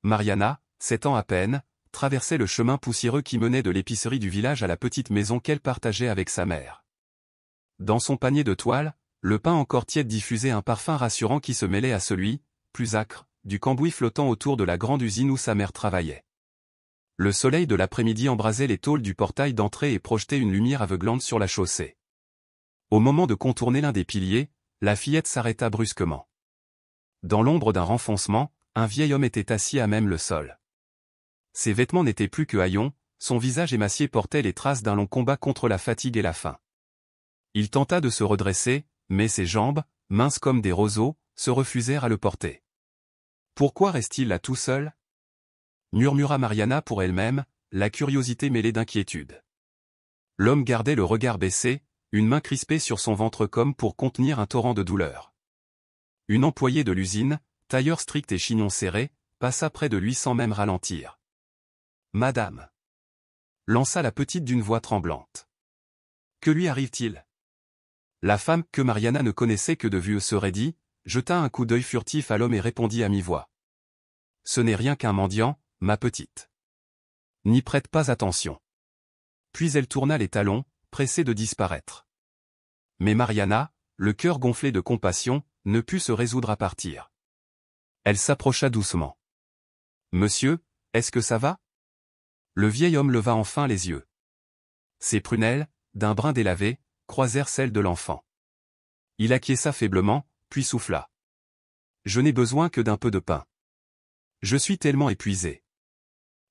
Mariana, 7 ans à peine, traversait le chemin poussiéreux qui menait de l'épicerie du village à la petite maison qu'elle partageait avec sa mère. Dans son panier de toile, le pain encore tiède diffusait un parfum rassurant qui se mêlait à celui, plus âcre, du cambouis flottant autour de la grande usine où sa mère travaillait. Le soleil de l'après-midi embrasait les tôles du portail d'entrée et projetait une lumière aveuglante sur la chaussée. Au moment de contourner l'un des piliers, la fillette s'arrêta brusquement. Dans l'ombre d'un renfoncement, un vieil homme était assis à même le sol. Ses vêtements n'étaient plus que haillons, son visage émacié portait les traces d'un long combat contre la fatigue et la faim. Il tenta de se redresser, mais ses jambes, minces comme des roseaux, se refusèrent à le porter. « Pourquoi reste-t-il là tout seul ?» murmura Mariana pour elle-même, la curiosité mêlée d'inquiétude. L'homme gardait le regard baissé, une main crispée sur son ventre comme pour contenir un torrent de douleur. Une employée de l'usine, tailleur strict et chignon serré, passa près de lui sans même ralentir. « Madame !» lança la petite d'une voix tremblante. « Que lui arrive-t-il » La femme, que Mariana ne connaissait que de vue se raidit, jeta un coup d'œil furtif à l'homme et répondit à mi-voix. « Ce n'est rien qu'un mendiant, ma petite. N'y prête pas attention. » Puis elle tourna les talons, pressée de disparaître. Mais Mariana, le cœur gonflé de compassion, ne put se résoudre à partir. Elle s'approcha doucement. « Monsieur, est-ce que ça va ?» Le vieil homme leva enfin les yeux. Ses prunelles, d'un brun délavé, croisèrent celles de l'enfant. Il acquiesça faiblement, puis souffla. « Je n'ai besoin que d'un peu de pain. Je suis tellement épuisé. »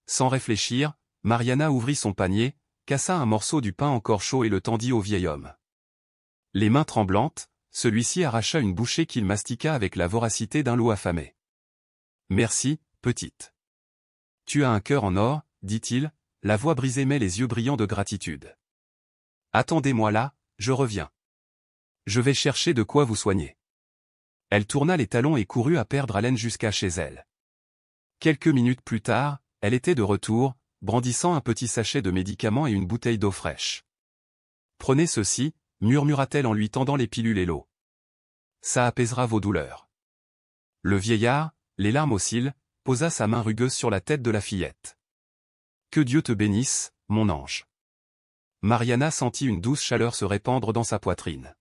Sans réfléchir, Mariana ouvrit son panier, cassa un morceau du pain encore chaud et le tendit au vieil homme. Les mains tremblantes, celui-ci arracha une bouchée qu'il mastiqua avec la voracité d'un loup affamé. « Merci, petite. Tu as un cœur en or, dit-il, la voix brisée mais les yeux brillants de gratitude. Attendez-moi là, je reviens. Je vais chercher de quoi vous soigner. Elle tourna les talons et courut à perdre haleine jusqu'à chez elle. Quelques minutes plus tard, elle était de retour, brandissant un petit sachet de médicaments et une bouteille d'eau fraîche. Prenez ceci, murmura-t-elle en lui tendant les pilules et l'eau. Ça apaisera vos douleurs. Le vieillard, les larmes aux cils, posa sa main rugueuse sur la tête de la fillette. Que Dieu te bénisse, mon ange. Mariana sentit une douce chaleur se répandre dans sa poitrine.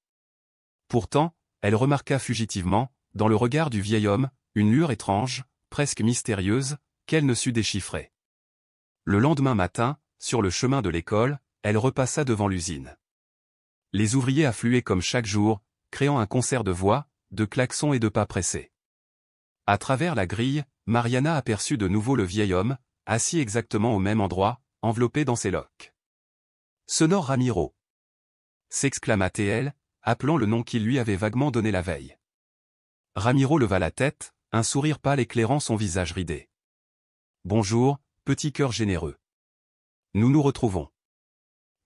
Pourtant, elle remarqua fugitivement, dans le regard du vieil homme, une lueur étrange, presque mystérieuse, qu'elle ne sut déchiffrer. Le lendemain matin, sur le chemin de l'école, elle repassa devant l'usine. Les ouvriers affluaient comme chaque jour, créant un concert de voix, de klaxons et de pas pressés. À travers la grille, Mariana aperçut de nouveau le vieil homme, assis exactement au même endroit, enveloppé dans ses loques. « Sonore Ramiro !» s'exclama-t-elle, appelant le nom qu'il lui avait vaguement donné la veille. Ramiro leva la tête, un sourire pâle éclairant son visage ridé. « Bonjour, petit cœur généreux. Nous nous retrouvons.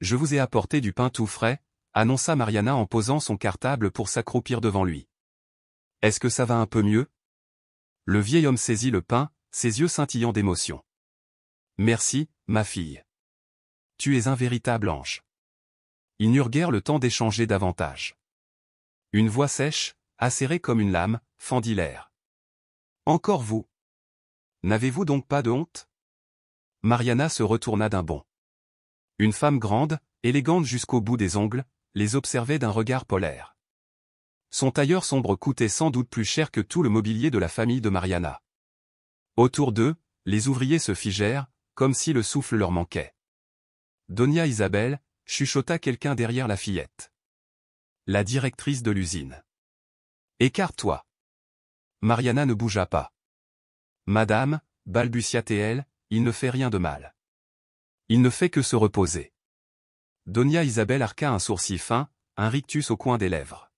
Je vous ai apporté du pain tout frais, annonça Mariana en posant son cartable pour s'accroupir devant lui. Est-ce que ça va un peu mieux ? Le vieil homme saisit le pain, ses yeux scintillant d'émotion. Merci, ma fille. Tu es un véritable ange. Ils n'eurent guère le temps d'échanger davantage. Une voix sèche, acérée comme une lame, fendit l'air. Encore vous. N'avez-vous donc pas de honte ? Mariana se retourna d'un bond. Une femme grande, élégante jusqu'au bout des ongles, les observait d'un regard polaire. Son tailleur sombre coûtait sans doute plus cher que tout le mobilier de la famille de Mariana. Autour d'eux, les ouvriers se figèrent, comme si le souffle leur manquait. Doña Isabel, chuchota quelqu'un derrière la fillette. La directrice de l'usine. Écarte-toi. Mariana ne bougea pas. Madame, balbutia-t-elle, il ne fait rien de mal. Il ne fait que se reposer. Doña Isabel arqua un sourcil fin, un rictus au coin des lèvres.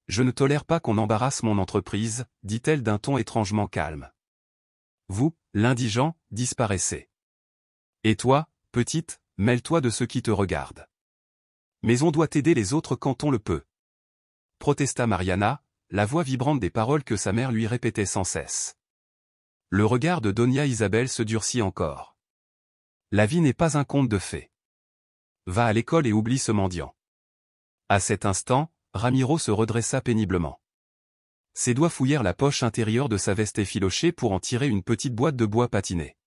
Je ne tolère pas qu'on embarrasse mon entreprise, dit-elle d'un ton étrangement calme. Vous, l'indigent, disparaissez. Et toi, petite, mêle-toi de ceux qui te regardent. Mais on doit aider les autres quand on le peut. Protesta Mariana, la voix vibrante des paroles que sa mère lui répétait sans cesse. Le regard de Doña Isabel se durcit encore. La vie n'est pas un conte de fées. Va à l'école et oublie ce mendiant. À cet instant, Ramiro se redressa péniblement. Ses doigts fouillèrent la poche intérieure de sa veste effilochée pour en tirer une petite boîte de bois patiné.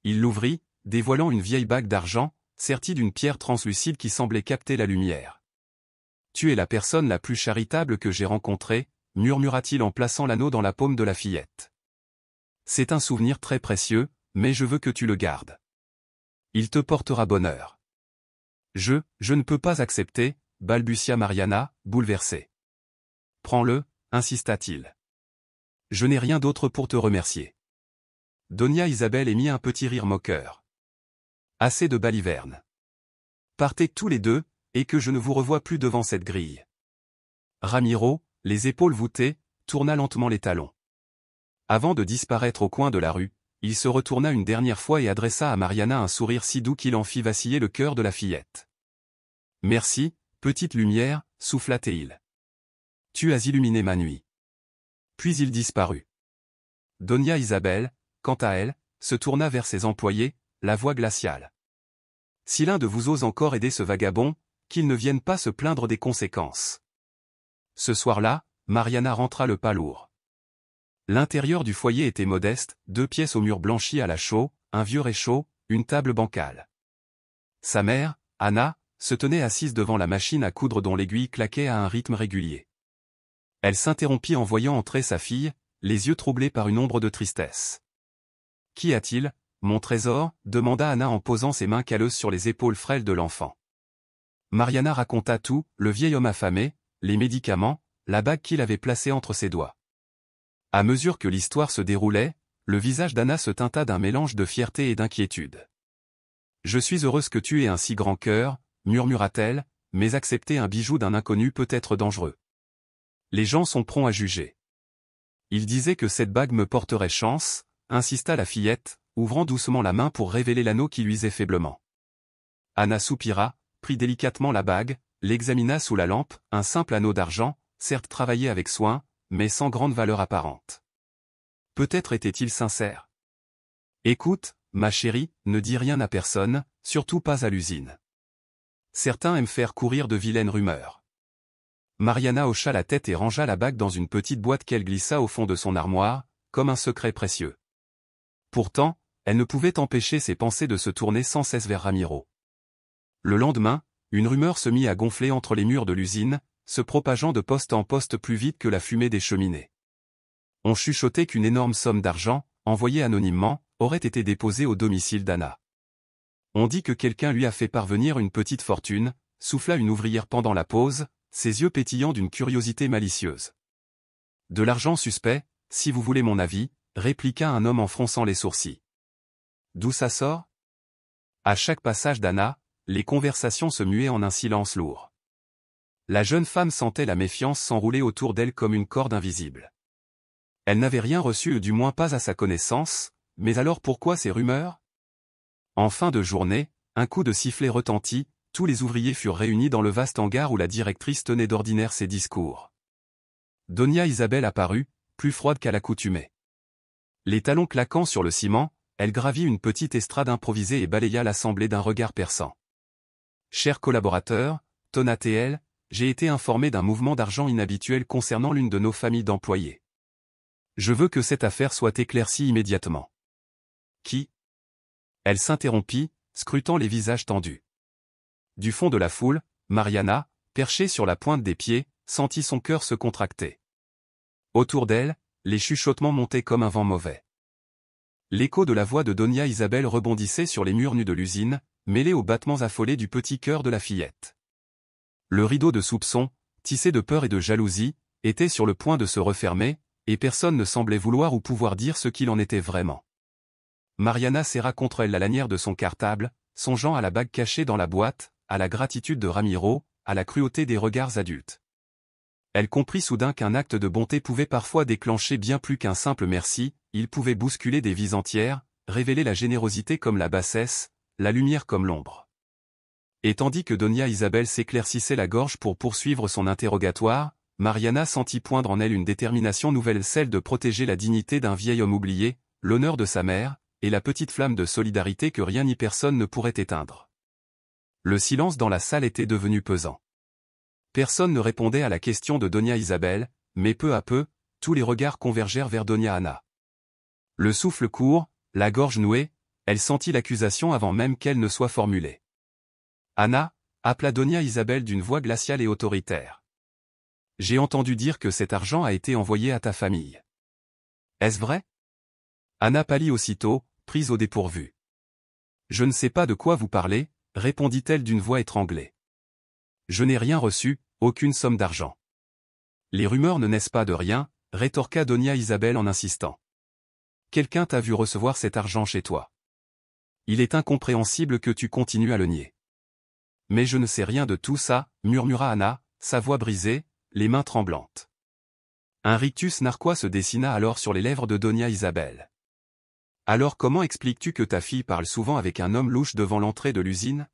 Il l'ouvrit, dévoilant une vieille bague d'argent, sertie d'une pierre translucide qui semblait capter la lumière. « Tu es la personne la plus charitable que j'ai rencontrée, » murmura-t-il en plaçant l'anneau dans la paume de la fillette. « C'est un souvenir très précieux, mais je veux que tu le gardes. Il te portera bonheur. » Je ne peux pas accepter, balbutia Mariana, bouleversée. « Prends-le, insista-t-il. Je n'ai rien d'autre pour te remercier. » Donia Isabel émit un petit rire moqueur. « Assez de balivernes. Partez tous les deux, et que je ne vous revoie plus devant cette grille. » Ramiro, les épaules voûtées, tourna lentement les talons. Avant de disparaître au coin de la rue, il se retourna une dernière fois et adressa à Mariana un sourire si doux qu'il en fit vaciller le cœur de la fillette. « Merci, petite lumière, » souffla-t-il. « Tu as illuminé ma nuit. » Puis il disparut. Donia Isabel, quant à elle, se tourna vers ses employés, la voix glaciale. « Si l'un de vous ose encore aider ce vagabond, qu'il ne vienne pas se plaindre des conséquences. » Ce soir-là, Mariana rentra le pas lourd. L'intérieur du foyer était modeste, 2 pièces aux murs blanchis à la chaux, un vieux réchaud, une table bancale. Sa mère, Anna, se tenait assise devant la machine à coudre dont l'aiguille claquait à un rythme régulier. Elle s'interrompit en voyant entrer sa fille, les yeux troublés par une ombre de tristesse. « Qu'y a-t-il, mon trésor ?» demanda Anna en posant ses mains calleuses sur les épaules frêles de l'enfant. Mariana raconta tout, le vieil homme affamé, les médicaments, la bague qu'il avait placée entre ses doigts. À mesure que l'histoire se déroulait, le visage d'Anna se teinta d'un mélange de fierté et d'inquiétude. « Je suis heureuse que tu aies un si grand cœur, » murmura-t-elle, « mais accepter un bijou d'un inconnu peut être dangereux. Les gens sont prompts à juger. » Il disait que cette bague me porterait chance, insista la fillette, ouvrant doucement la main pour révéler l'anneau qui luisait faiblement. Anna soupira, prit délicatement la bague, l'examina sous la lampe, un simple anneau d'argent, certes travaillé avec soin, mais sans grande valeur apparente. Peut-être était-il sincère. « Écoute, ma chérie, ne dis rien à personne, surtout pas à l'usine. Certains aiment faire courir de vilaines rumeurs. » Mariana hocha la tête et rangea la bague dans une petite boîte qu'elle glissa au fond de son armoire, comme un secret précieux. Pourtant, elle ne pouvait empêcher ses pensées de se tourner sans cesse vers Ramiro. Le lendemain, une rumeur se mit à gonfler entre les murs de l'usine, se propageant de poste en poste plus vite que la fumée des cheminées. On chuchotait qu'une énorme somme d'argent, envoyée anonymement, aurait été déposée au domicile d'Anna. On dit que quelqu'un lui a fait parvenir une petite fortune, souffla une ouvrière pendant la pause, ses yeux pétillant d'une curiosité malicieuse. De l'argent suspect, si vous voulez mon avis, répliqua un homme en fronçant les sourcils. D'où ça sort? À chaque passage d'Anna, les conversations se muaient en un silence lourd. La jeune femme sentait la méfiance s'enrouler autour d'elle comme une corde invisible. Elle n'avait rien reçu, du moins pas à sa connaissance, mais alors pourquoi ces rumeurs? En fin de journée, un coup de sifflet retentit, tous les ouvriers furent réunis dans le vaste hangar où la directrice tenait d'ordinaire ses discours. Donia Isabel apparut, plus froide qu'à l'accoutumée. Les talons claquant sur le ciment, elle gravit une petite estrade improvisée et balaya l'assemblée d'un regard perçant. « Chers collaborateurs, tonna-t-elle, j'ai été informé d'un mouvement d'argent inhabituel concernant l'une de nos familles d'employés. Je veux que cette affaire soit éclaircie immédiatement. » Qui? Elle s'interrompit, scrutant les visages tendus. Du fond de la foule, Mariana, perchée sur la pointe des pieds, sentit son cœur se contracter. Autour d'elle, les chuchotements montaient comme un vent mauvais. L'écho de la voix de Donia Isabel rebondissait sur les murs nus de l'usine, mêlé aux battements affolés du petit cœur de la fillette. Le rideau de soupçons, tissé de peur et de jalousie, était sur le point de se refermer, et personne ne semblait vouloir ou pouvoir dire ce qu'il en était vraiment. Mariana serra contre elle la lanière de son cartable, songeant à la bague cachée dans la boîte, à la gratitude de Ramiro, à la cruauté des regards adultes. Elle comprit soudain qu'un acte de bonté pouvait parfois déclencher bien plus qu'un simple merci, il pouvait bousculer des vies entières, révéler la générosité comme la bassesse, la lumière comme l'ombre. Et tandis que Donia Isabel s'éclaircissait la gorge pour poursuivre son interrogatoire, Mariana sentit poindre en elle une détermination nouvelle, celle de protéger la dignité d'un vieil homme oublié, l'honneur de sa mère, et la petite flamme de solidarité que rien ni personne ne pourrait éteindre. Le silence dans la salle était devenu pesant. Personne ne répondait à la question de Donia Isabel, mais peu à peu, tous les regards convergèrent vers Doña Ana. Le souffle court, la gorge nouée, elle sentit l'accusation avant même qu'elle ne soit formulée. « Ana » appela Doña Isabel d'une voix glaciale et autoritaire. « J'ai entendu dire que cet argent a été envoyé à ta famille. Est-ce vrai ?» Ana pâlit aussitôt, prise au dépourvu. « Je ne sais pas de quoi vous parlez, » répondit-elle d'une voix étranglée. « Je n'ai rien reçu, aucune somme d'argent. » « Les rumeurs ne naissent pas de rien, » rétorqua Doña Isabel en insistant. « Quelqu'un t'a vu recevoir cet argent chez toi. Il est incompréhensible que tu continues à le nier. »« Mais je ne sais rien de tout ça, » murmura Ana, sa voix brisée, les mains tremblantes. Un rictus narquois se dessina alors sur les lèvres de Doña Isabel. « Alors comment expliques-tu que ta fille parle souvent avec un homme louche devant l'entrée de l'usine?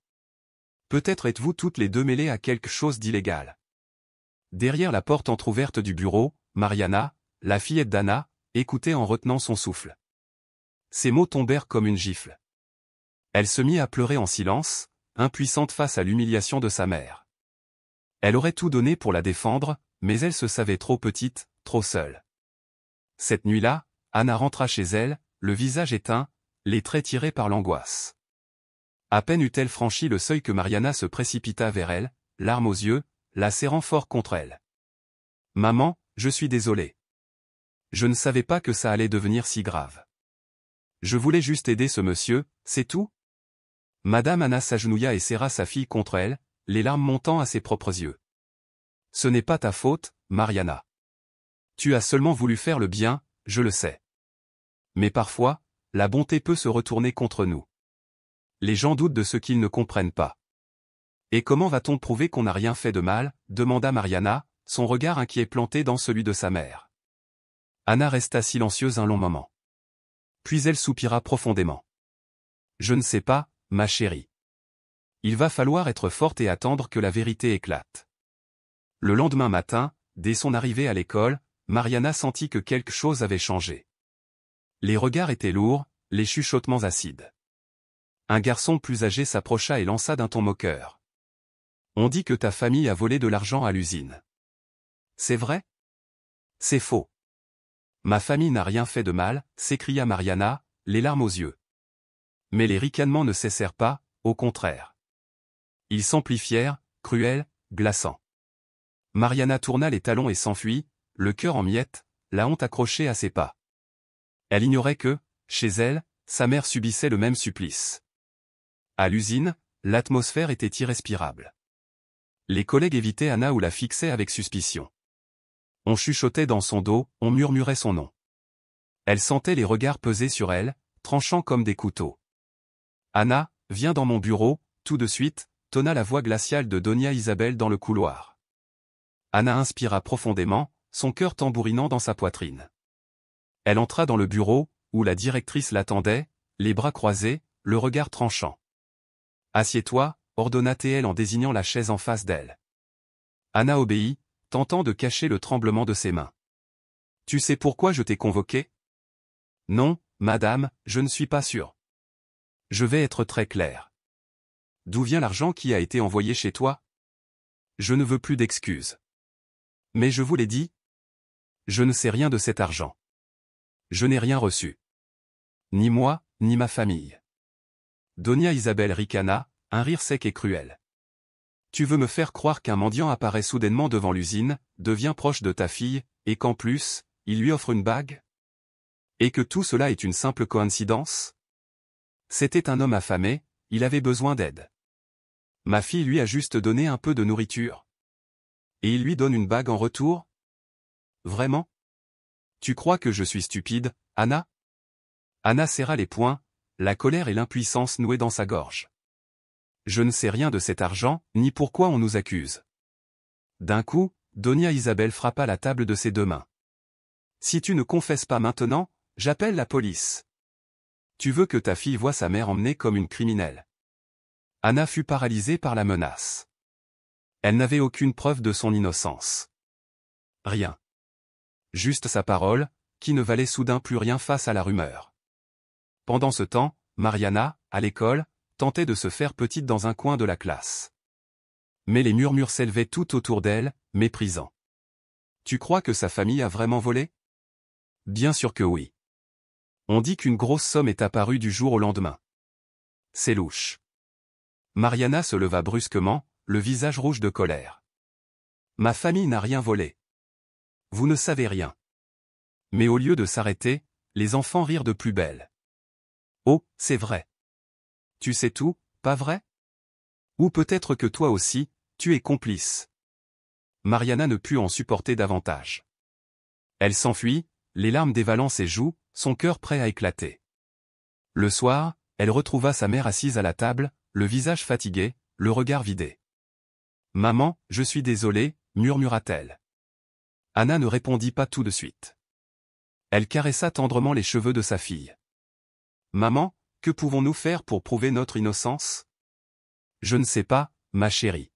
Peut-être êtes-vous toutes les deux mêlées à quelque chose d'illégal. » Derrière la porte entr'ouverte du bureau, Mariana, la fillette d'Ana, écoutait en retenant son souffle. Ces mots tombèrent comme une gifle. Elle se mit à pleurer en silence, impuissante face à l'humiliation de sa mère. Elle aurait tout donné pour la défendre, mais elle se savait trop petite, trop seule. Cette nuit-là, Ana rentra chez elle, le visage éteint, les traits tirés par l'angoisse. À peine eut-elle franchi le seuil que Mariana se précipita vers elle, larmes aux yeux, la serrant fort contre elle. « Maman, je suis désolée. Je ne savais pas que ça allait devenir si grave. Je voulais juste aider ce monsieur, c'est tout ?» Madame Ana s'agenouilla et serra sa fille contre elle, les larmes montant à ses propres yeux. « Ce n'est pas ta faute, Mariana. Tu as seulement voulu faire le bien, je le sais. Mais parfois, la bonté peut se retourner contre nous. Les gens doutent de ce qu'ils ne comprennent pas. » « Et comment va-t-on prouver qu'on n'a rien fait de mal ?» demanda Mariana, son regard inquiet planté dans celui de sa mère. Ana resta silencieuse un long moment. Puis elle soupira profondément. « Je ne sais pas, ma chérie. Il va falloir être forte et attendre que la vérité éclate. » Le lendemain matin, dès son arrivée à l'école, Mariana sentit que quelque chose avait changé. Les regards étaient lourds, les chuchotements acides. Un garçon plus âgé s'approcha et lança d'un ton moqueur. « On dit que ta famille a volé de l'argent à l'usine. C'est vrai? » « C'est faux. Ma famille n'a rien fait de mal, » s'écria Mariana, les larmes aux yeux. Mais les ricanements ne cessèrent pas, au contraire. Ils s'amplifièrent, cruels, glaçants. Mariana tourna les talons et s'enfuit, le cœur en miettes, la honte accrochée à ses pas. Elle ignorait que, chez elle, sa mère subissait le même supplice. À l'usine, l'atmosphère était irrespirable. Les collègues évitaient Ana ou la fixaient avec suspicion. On chuchotait dans son dos, on murmurait son nom. Elle sentait les regards peser sur elle, tranchant comme des couteaux. « Ana, viens dans mon bureau, tout de suite », tonna la voix glaciale de Doña Isabel dans le couloir. Ana inspira profondément, son cœur tambourinant dans sa poitrine. Elle entra dans le bureau, où la directrice l'attendait, les bras croisés, le regard tranchant. « Assieds-toi », ordonna-t-elle en désignant la chaise en face d'elle. Ana obéit, tentant de cacher le tremblement de ses mains. « Tu sais pourquoi je t'ai convoqué ? » ?»« Non, madame, je ne suis pas sûr. »« Je vais être très clair. D'où vient l'argent qui a été envoyé chez toi ? » ?»« Je ne veux plus d'excuses. »« Mais je vous l'ai dit. Je ne sais rien de cet argent. Je n'ai rien reçu. Ni moi, ni ma famille. » Doña Isabel ricana, un rire sec et cruel. « Tu veux me faire croire qu'un mendiant apparaît soudainement devant l'usine, devient proche de ta fille, et qu'en plus, il lui offre une bague ? Et que tout cela est une simple coïncidence ? C'était un homme affamé, il avait besoin d'aide. Ma fille lui a juste donné un peu de nourriture. Et il lui donne une bague en retour ? Vraiment ? Tu crois que je suis stupide, Ana ? » Ana serra les poings, la colère et l'impuissance nouées dans sa gorge. « Je ne sais rien de cet argent, ni pourquoi on nous accuse. » D'un coup, Doña Isabel frappa la table de ses deux mains. « Si tu ne confesses pas maintenant, j'appelle la police. Tu veux que ta fille voie sa mère emmenée comme une criminelle. » Ana fut paralysée par la menace. Elle n'avait aucune preuve de son innocence. Rien. Juste sa parole, qui ne valait soudain plus rien face à la rumeur. Pendant ce temps, Mariana, à l'école, tentait de se faire petite dans un coin de la classe. Mais les murmures s'élevaient tout autour d'elle, méprisants. « Tu crois que sa famille a vraiment volé ? Bien sûr que oui. On dit qu'une grosse somme est apparue du jour au lendemain. C'est louche. Mariana se leva brusquement, le visage rouge de colère. Ma famille n'a rien volé. Vous ne savez rien. Mais au lieu de s'arrêter, les enfants rirent de plus belle. Oh, c'est vrai. Tu sais tout, pas vrai? Ou peut-être que toi aussi, tu es complice. Mariana ne put en supporter davantage. Elle s'enfuit, les larmes dévalant ses joues, son cœur prêt à éclater. Le soir, elle retrouva sa mère assise à la table, le visage fatigué, le regard vidé. « Maman, je suis désolée », murmura-t-elle. Anna ne répondit pas tout de suite. Elle caressa tendrement les cheveux de sa fille. « Maman, que pouvons-nous faire pour prouver notre innocence ? » « Je ne sais pas, ma chérie.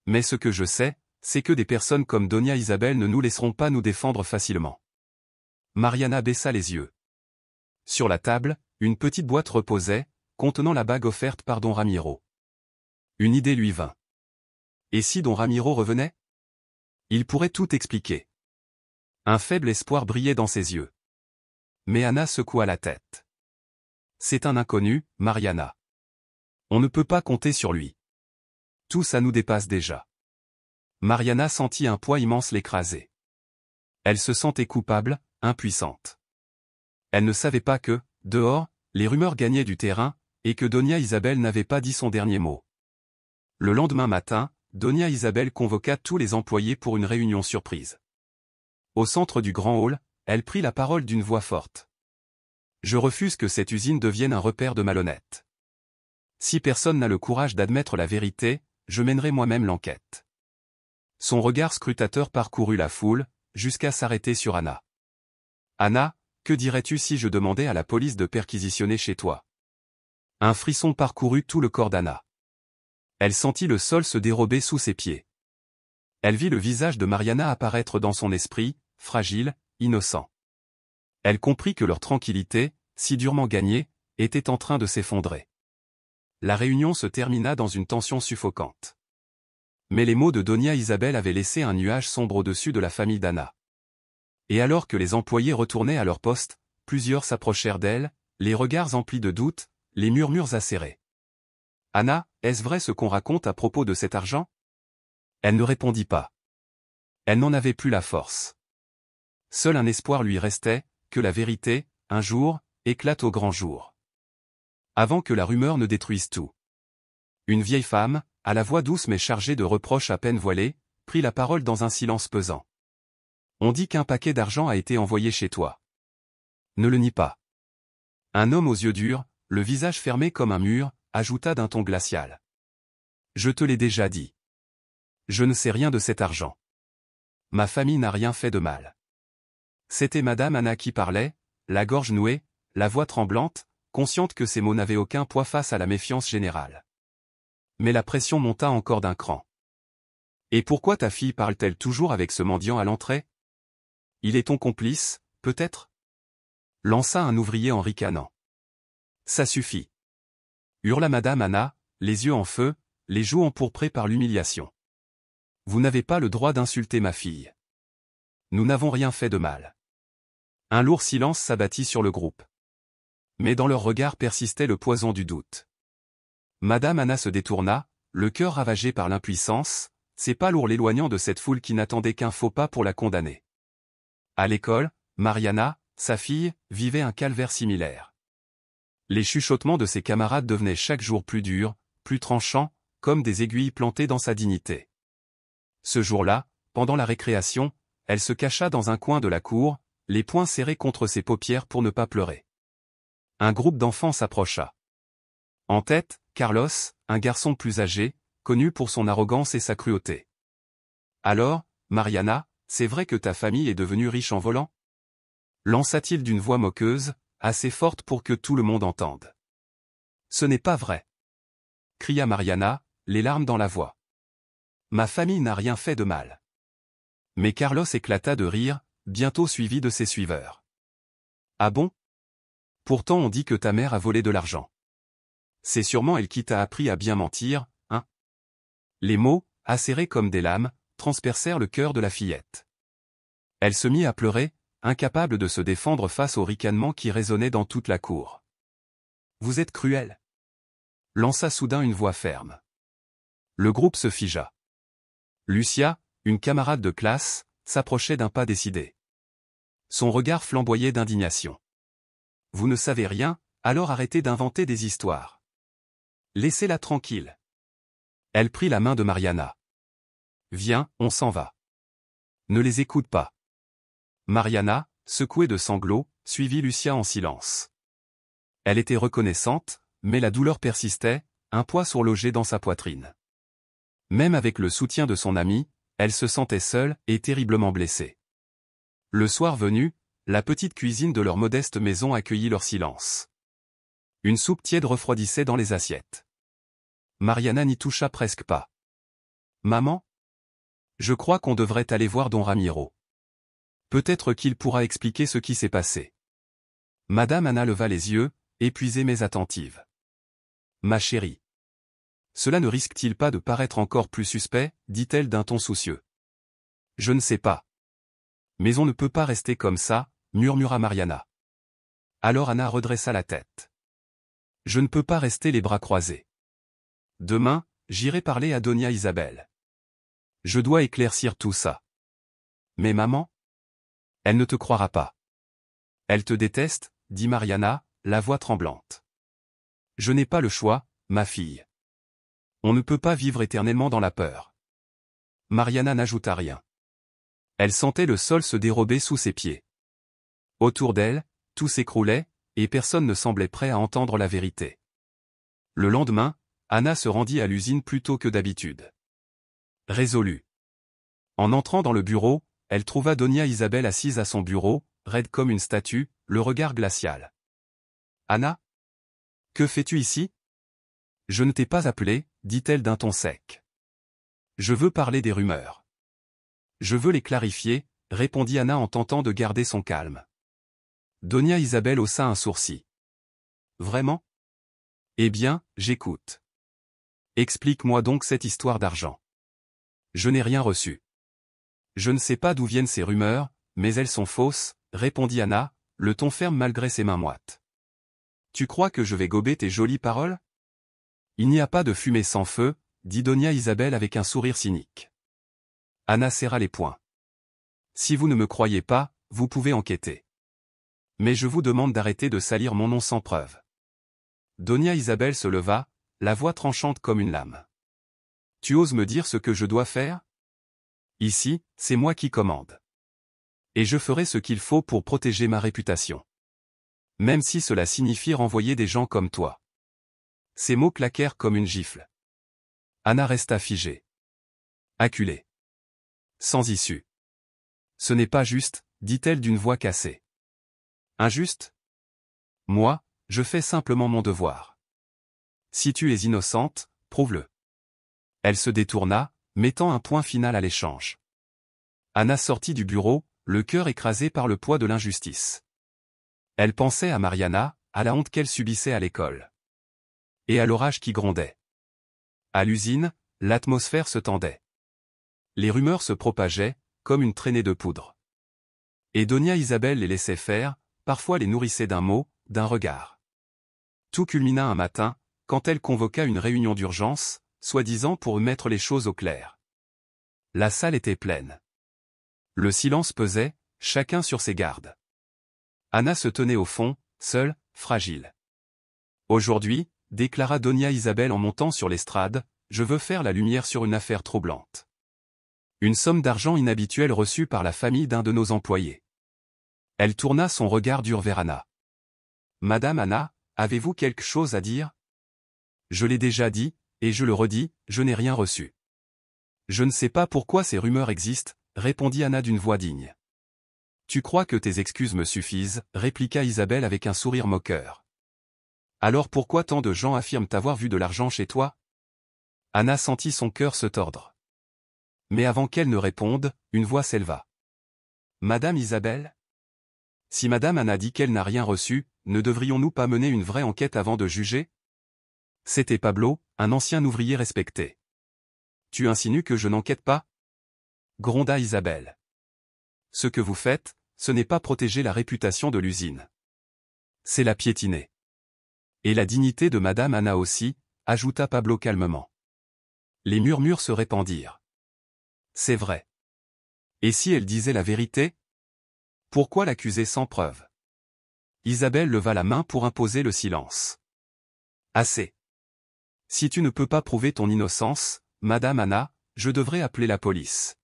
Mais ce que je sais, c'est que des personnes comme Donia Isabel ne nous laisseront pas nous défendre facilement. » Mariana baissa les yeux. Sur la table, une petite boîte reposait, contenant la bague offerte par Don Ramiro. Une idée lui vint. Et si Don Ramiro revenait? Il pourrait tout expliquer. Un faible espoir brillait dans ses yeux. Mais Anna secoua la tête. C'est un inconnu, Mariana. On ne peut pas compter sur lui. Tout ça nous dépasse déjà. Mariana sentit un poids immense l'écraser. Elle se sentait coupable, impuissante. Elle ne savait pas que, dehors, les rumeurs gagnaient du terrain, et que Donia Isabel n'avait pas dit son dernier mot. Le lendemain matin, Donia Isabel convoqua tous les employés pour une réunion surprise. Au centre du grand hall, elle prit la parole d'une voix forte. « Je refuse que cette usine devienne un repère de malhonnêtes. Si personne n'a le courage d'admettre la vérité, je mènerai moi-même l'enquête. » Son regard scrutateur parcourut la foule, jusqu'à s'arrêter sur Anna. « Anna, que dirais-tu si je demandais à la police de perquisitionner chez toi ?» Un frisson parcourut tout le corps d'Anna. Elle sentit le sol se dérober sous ses pieds. Elle vit le visage de Mariana apparaître dans son esprit, fragile, innocent. Elle comprit que leur tranquillité, si durement gagnée, était en train de s'effondrer. La réunion se termina dans une tension suffocante. Mais les mots de Donia Isabel avaient laissé un nuage sombre au-dessus de la famille d'Anna. Et alors que les employés retournaient à leur poste, plusieurs s'approchèrent d'elle, les regards emplis de doute, les murmures acérés. « Anna, est-ce vrai ce qu'on raconte à propos de cet argent ?» Elle ne répondit pas. Elle n'en avait plus la force. Seul un espoir lui restait, que la vérité, un jour, éclate au grand jour. Avant que la rumeur ne détruise tout. Une vieille femme, à la voix douce mais chargée de reproches à peine voilés, prit la parole dans un silence pesant. « On dit qu'un paquet d'argent a été envoyé chez toi. Ne le nie pas. » Un homme aux yeux durs, le visage fermé comme un mur, ajouta d'un ton glacial. « Je te l'ai déjà dit. Je ne sais rien de cet argent. Ma famille n'a rien fait de mal. » C'était Madame Anna qui parlait, la gorge nouée, la voix tremblante, consciente que ces mots n'avaient aucun poids face à la méfiance générale. Mais la pression monta encore d'un cran. « Et pourquoi ta fille parle-t-elle toujours avec ce mendiant à l'entrée? Il est ton complice, peut-être » lança un ouvrier en ricanant. « Ça suffit » hurla Madame Anna, les yeux en feu, les joues empourprées par l'humiliation. « Vous n'avez pas le droit d'insulter ma fille. Nous n'avons rien fait de mal. » Un lourd silence s'abattit sur le groupe. Mais dans leur regard persistait le poison du doute. Madame Anna se détourna, le cœur ravagé par l'impuissance, ses pas lourds l'éloignant de cette foule qui n'attendait qu'un faux pas pour la condamner. À l'école, Mariana, sa fille, vivait un calvaire similaire. Les chuchotements de ses camarades devenaient chaque jour plus durs, plus tranchants, comme des aiguilles plantées dans sa dignité. Ce jour-là, pendant la récréation, elle se cacha dans un coin de la cour, les poings serrés contre ses paupières pour ne pas pleurer. Un groupe d'enfants s'approcha. En tête, Carlos, un garçon plus âgé, connu pour son arrogance et sa cruauté. « Alors, Mariana, c'est vrai que ta famille est devenue riche en volant ?» lança-t-il d'une voix moqueuse, assez forte pour que tout le monde entende. « Ce n'est pas vrai !» cria Mariana, les larmes dans la voix. « Ma famille n'a rien fait de mal. » Mais Carlos éclata de rire, bientôt suivi de ses suiveurs. « Ah bon? Pourtant on dit que ta mère a volé de l'argent. C'est sûrement elle qui t'a appris à bien mentir, hein ?» Les mots, acérés comme des lames, transpercèrent le cœur de la fillette. Elle se mit à pleurer, incapable de se défendre face au ricanement qui résonnait dans toute la cour. « Vous êtes cruel !» lança soudain une voix ferme. Le groupe se figea. Lucia, une camarade de classe, s'approchait d'un pas décidé. Son regard flamboyait d'indignation. « Vous ne savez rien, alors arrêtez d'inventer des histoires. Laissez-la tranquille. » Elle prit la main de Mariana. « Viens, on s'en va. Ne les écoute pas. » Mariana, secouée de sanglots, suivit Lucia en silence. Elle était reconnaissante, mais la douleur persistait, un poids surlogé dans sa poitrine. Même avec le soutien de son amie, elle se sentait seule et terriblement blessée. Le soir venu, la petite cuisine de leur modeste maison accueillit leur silence. Une soupe tiède refroidissait dans les assiettes. Mariana n'y toucha presque pas. « Maman ? Je crois qu'on devrait aller voir Don Ramiro. Peut-être qu'il pourra expliquer ce qui s'est passé. » Madame Anna leva les yeux, épuisée mais attentive. « Ma chérie. Cela ne risque-t-il pas de paraître encore plus suspect, dit-elle d'un ton soucieux. « Je ne sais pas. Mais on ne peut pas rester comme ça, murmura Mariana. Alors Anna redressa la tête. « Je ne peux pas rester les bras croisés. Demain, j'irai parler à Donia Isabel. Je dois éclaircir tout ça. Mais maman ? Elle ne te croira pas. Elle te déteste, dit Mariana, la voix tremblante. Je n'ai pas le choix, ma fille. On ne peut pas vivre éternellement dans la peur. » Mariana n'ajouta rien. Elle sentait le sol se dérober sous ses pieds. Autour d'elle, tout s'écroulait, et personne ne semblait prêt à entendre la vérité. Le lendemain, Anna se rendit à l'usine plus tôt que d'habitude. Résolue. En entrant dans le bureau, elle trouva Donia Isabel assise à son bureau, raide comme une statue, le regard glacial. « Anna ? Que fais-tu ici ? » « Je ne t'ai pas appelé, dit-elle d'un ton sec. Je veux parler des rumeurs. Je veux les clarifier, répondit Anna en tentant de garder son calme. Donia Isabel haussa un sourcil. Vraiment ? Eh bien, j'écoute. Explique-moi donc cette histoire d'argent. Je n'ai rien reçu. Je ne sais pas d'où viennent ces rumeurs, mais elles sont fausses, répondit Anna, le ton ferme malgré ses mains moites. Tu crois que je vais gober tes jolies paroles ? Il n'y a pas de fumée sans feu, dit Donia Isabel avec un sourire cynique. Anna serra les poings. Si vous ne me croyez pas, vous pouvez enquêter. Mais je vous demande d'arrêter de salir mon nom sans preuve. Donia Isabel se leva, la voix tranchante comme une lame. Tu oses me dire ce que je dois faire ? Ici, c'est moi qui commande. Et je ferai ce qu'il faut pour protéger ma réputation. Même si cela signifie renvoyer des gens comme toi. Ces mots claquèrent comme une gifle. Anna resta figée. Acculée. Sans issue. Ce n'est pas juste, dit-elle d'une voix cassée. Injuste ? Moi, je fais simplement mon devoir. Si tu es innocente, prouve-le. Elle se détourna, mettant un point final à l'échange. Anna sortit du bureau, le cœur écrasé par le poids de l'injustice. Elle pensait à Mariana, à la honte qu'elle subissait à l'école. Et à l'orage qui grondait. À l'usine, l'atmosphère se tendait. Les rumeurs se propageaient, comme une traînée de poudre. Et Donia Isabel les laissait faire, parfois les nourrissait d'un mot, d'un regard. Tout culmina un matin, quand elle convoqua une réunion d'urgence, soi-disant pour mettre les choses au clair. La salle était pleine. Le silence pesait, chacun sur ses gardes. Anna se tenait au fond, seule, fragile. Aujourd'hui, déclara Donia Isabel en montant sur l'estrade, je veux faire la lumière sur une affaire troublante. Une somme d'argent inhabituelle reçue par la famille d'un de nos employés. Elle tourna son regard dur vers Anna. Madame Anna, avez-vous quelque chose à dire ? Je l'ai déjà dit, et je le redis, je n'ai rien reçu. Je ne sais pas pourquoi ces rumeurs existent, répondit Anna d'une voix digne. Tu crois que tes excuses me suffisent, répliqua Isabelle avec un sourire moqueur. Alors pourquoi tant de gens affirment avoir vu de l'argent chez toi ? Anna sentit son cœur se tordre. Mais avant qu'elle ne réponde, une voix s'éleva. Madame Isabelle ? Si Madame Anna dit qu'elle n'a rien reçu, ne devrions-nous pas mener une vraie enquête avant de juger ? C'était Pablo, un ancien ouvrier respecté. Tu insinues que je n'enquête pas ? Gronda Isabelle. Ce que vous faites, ce n'est pas protéger la réputation de l'usine. C'est la piétiner. Et la dignité de Madame Anna aussi, ajouta Pablo calmement. Les murmures se répandirent. C'est vrai. Et si elle disait la vérité? Pourquoi l'accuser sans preuve? Isabelle leva la main pour imposer le silence. Assez. Si tu ne peux pas prouver ton innocence, Madame Anna, je devrais appeler la police.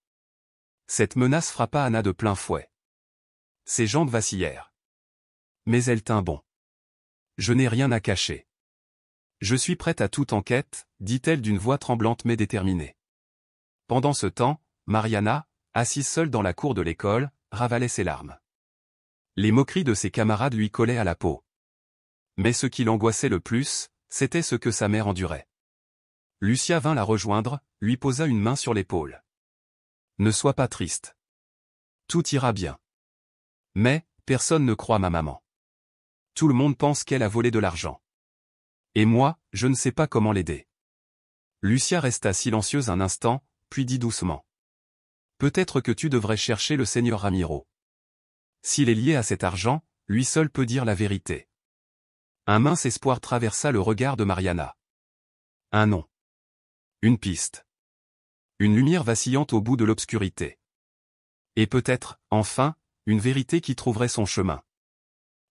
Cette menace frappa Anna de plein fouet. Ses jambes vacillèrent. Mais elle tint bon. Je n'ai rien à cacher. Je suis prête à toute enquête, dit-elle d'une voix tremblante mais déterminée. Pendant ce temps, Mariana, assise seule dans la cour de l'école, ravalait ses larmes. Les moqueries de ses camarades lui collaient à la peau. Mais ce qui l'angoissait le plus, c'était ce que sa mère endurait. Lucia vint la rejoindre, lui posa une main sur l'épaule. Ne sois pas triste. Tout ira bien. Mais, personne ne croit ma maman. Tout le monde pense qu'elle a volé de l'argent. Et moi, je ne sais pas comment l'aider. Lucia resta silencieuse un instant, puis dit doucement. Peut-être que tu devrais chercher le seigneur Ramiro. S'il est lié à cet argent, lui seul peut dire la vérité. Un mince espoir traversa le regard de Mariana. Un nom. Une piste. Une lumière vacillante au bout de l'obscurité. Et peut-être, enfin, une vérité qui trouverait son chemin.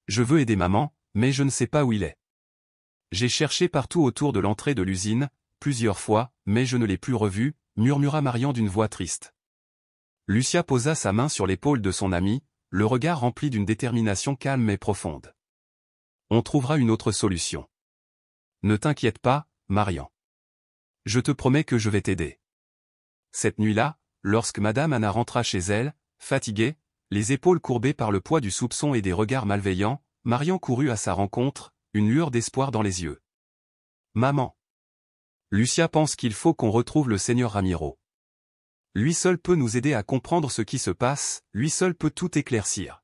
Je veux aider maman, mais je ne sais pas où il est. J'ai cherché partout autour de l'entrée de l'usine, plusieurs fois, mais je ne l'ai plus revu, murmura Marian d'une voix triste. Lucia posa sa main sur l'épaule de son amie, le regard rempli d'une détermination calme mais profonde. On trouvera une autre solution. Ne t'inquiète pas, Marian. Je te promets que je vais t'aider. Cette nuit-là, lorsque Madame Anna rentra chez elle, fatiguée, les épaules courbées par le poids du soupçon et des regards malveillants, Marian courut à sa rencontre, une lueur d'espoir dans les yeux. Maman. Lucia pense qu'il faut qu'on retrouve le seigneur Ramiro. Lui seul peut nous aider à comprendre ce qui se passe, lui seul peut tout éclaircir.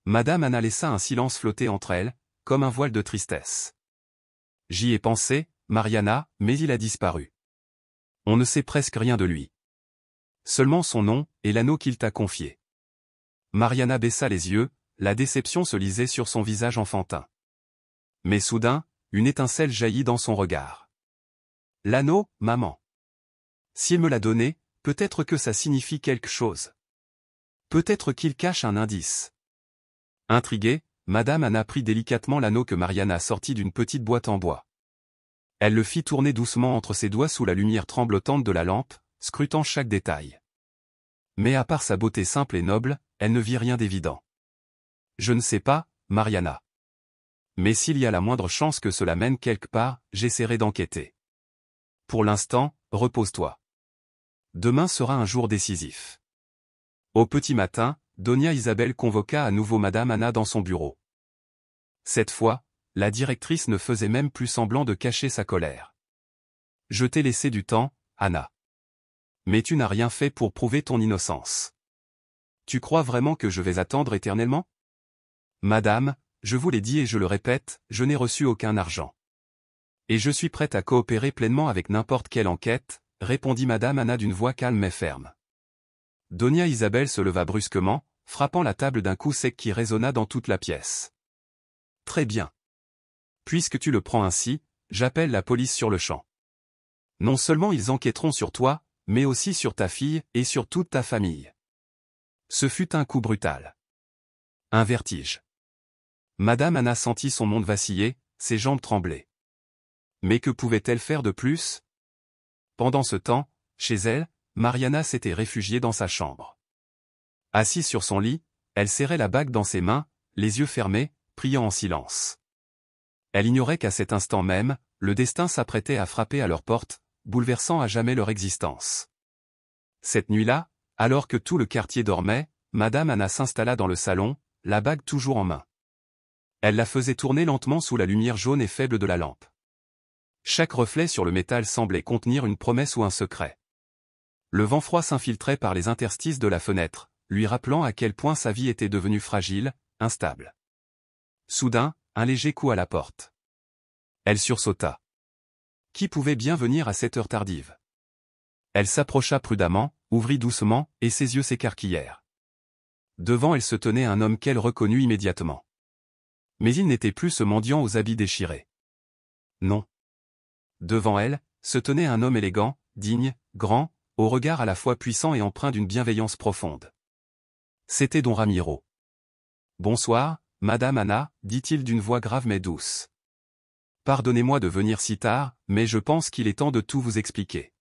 Madame Anna laissa un silence flotter entre elles, comme un voile de tristesse. J'y ai pensé, Mariana, mais il a disparu. On ne sait presque rien de lui. Seulement son nom, et l'anneau qu'il t'a confié. Mariana baissa les yeux, la déception se lisait sur son visage enfantin. Mais soudain, une étincelle jaillit dans son regard. L'anneau, maman. S'il me l'a donné, peut-être que ça signifie quelque chose. Peut-être qu'il cache un indice. Intriguée, Madame Anna prit délicatement l'anneau que Mariana sortit d'une petite boîte en bois. Elle le fit tourner doucement entre ses doigts sous la lumière tremblotante de la lampe, scrutant chaque détail. Mais à part sa beauté simple et noble, elle ne vit rien d'évident. Je ne sais pas, Mariana. Mais s'il y a la moindre chance que cela mène quelque part, j'essaierai d'enquêter. Pour l'instant, repose-toi. Demain sera un jour décisif. Au petit matin, Donia Isabelle convoqua à nouveau Madame Anna dans son bureau. Cette fois, la directrice ne faisait même plus semblant de cacher sa colère. Je t'ai laissé du temps, Anna. Mais tu n'as rien fait pour prouver ton innocence. Tu crois vraiment que je vais attendre éternellement? Madame, je vous l'ai dit et je le répète, je n'ai reçu aucun argent. Et je suis prête à coopérer pleinement avec n'importe quelle enquête, répondit Madame Anna d'une voix calme mais ferme. Donia Isabelle se leva brusquement, frappant la table d'un coup sec qui résonna dans toute la pièce. Très bien. Puisque tu le prends ainsi, j'appelle la police sur le champ. Non seulement ils enquêteront sur toi, mais aussi sur ta fille et sur toute ta famille. Ce fut un coup brutal. Un vertige. Madame Anna sentit son monde vaciller, ses jambes tremblaient. Mais que pouvait-elle faire de plus? Pendant ce temps, chez elle, Mariana s'était réfugiée dans sa chambre. Assise sur son lit, elle serrait la bague dans ses mains, les yeux fermés, priant en silence. Elle ignorait qu'à cet instant même, le destin s'apprêtait à frapper à leur porte, bouleversant à jamais leur existence. Cette nuit-là, alors que tout le quartier dormait, Madame Anna s'installa dans le salon, la bague toujours en main. Elle la faisait tourner lentement sous la lumière jaune et faible de la lampe. Chaque reflet sur le métal semblait contenir une promesse ou un secret. Le vent froid s'infiltrait par les interstices de la fenêtre, lui rappelant à quel point sa vie était devenue fragile, instable. Soudain, un léger coup à la porte. Elle sursauta. Qui pouvait bien venir à cette heure tardive? Elle s'approcha prudemment, ouvrit doucement, et ses yeux s'écarquillèrent. Devant elle se tenait un homme qu'elle reconnut immédiatement. Mais il n'était plus ce mendiant aux habits déchirés. Non. Devant elle, se tenait un homme élégant, digne, grand, au regard à la fois puissant et empreint d'une bienveillance profonde. C'était don Ramiro. « Bonsoir, Madame Anna, dit-il d'une voix grave mais douce. Pardonnez-moi de venir si tard, mais je pense qu'il est temps de tout vous expliquer. »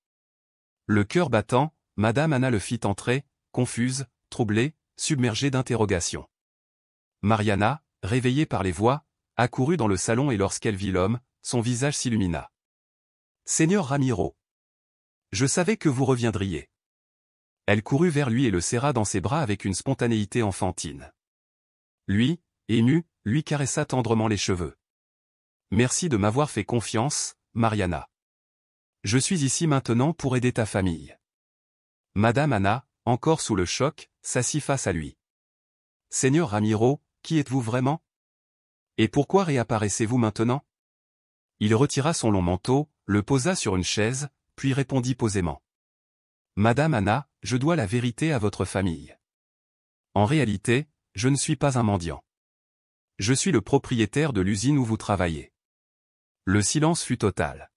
Le cœur battant, Madame Anna le fit entrer, confuse, troublée, submergée d'interrogations. Mariana, réveillée par les voix, accourut dans le salon et lorsqu'elle vit l'homme, son visage s'illumina. « Seigneur Ramiro. Je savais que vous reviendriez. » Elle courut vers lui et le serra dans ses bras avec une spontanéité enfantine. Lui, ému, lui caressa tendrement les cheveux. « Merci de m'avoir fait confiance, Mariana. Je suis ici maintenant pour aider ta famille. » Madame Anna, encore sous le choc, s'assit face à lui. « Seigneur Ramiro, qui êtes-vous vraiment? Et pourquoi réapparaissez-vous maintenant ?» Il retira son long manteau, le posa sur une chaise, puis répondit posément. « Madame Anna, je dois la vérité à votre famille. En réalité, je ne suis pas un mendiant. Je suis le propriétaire de l'usine où vous travaillez. » Le silence fut total.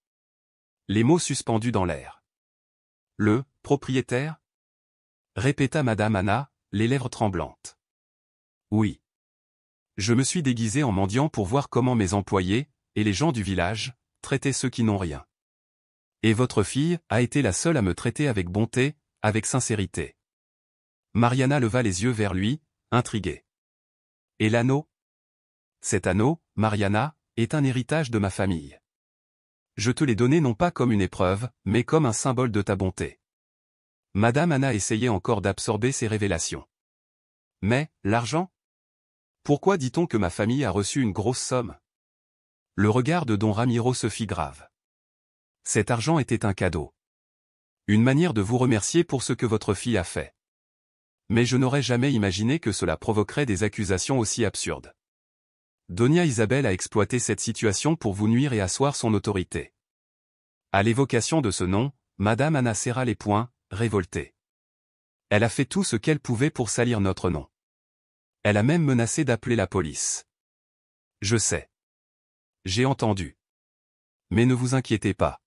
Les mots suspendus dans l'air. « Le propriétaire ?» répéta Madame Anna, les lèvres tremblantes. « Oui. Je me suis déguisé en mendiant pour voir comment mes employés, et les gens du village, traitaient ceux qui n'ont rien. Et votre fille a été la seule à me traiter avec bonté, avec sincérité. » Mariana leva les yeux vers lui, intriguée. « Et l'anneau ? Cet anneau, Mariana, est un héritage de ma famille. Je te l'ai donné non pas comme une épreuve, mais comme un symbole de ta bonté. » Madame Anna essayait encore d'absorber ces révélations. « Mais, l'argent ? Pourquoi dit-on que ma famille a reçu une grosse somme ? » Le regard de don Ramiro se fit grave. « Cet argent était un cadeau. Une manière de vous remercier pour ce que votre fille a fait. Mais je n'aurais jamais imaginé que cela provoquerait des accusations aussi absurdes. Donia Isabel a exploité cette situation pour vous nuire et asseoir son autorité. » À l'évocation de ce nom, Madame Anna serra les poings, révoltée. Elle a fait tout ce qu'elle pouvait pour salir notre nom. Elle a même menacé d'appeler la police. Je sais. J'ai entendu. Mais ne vous inquiétez pas.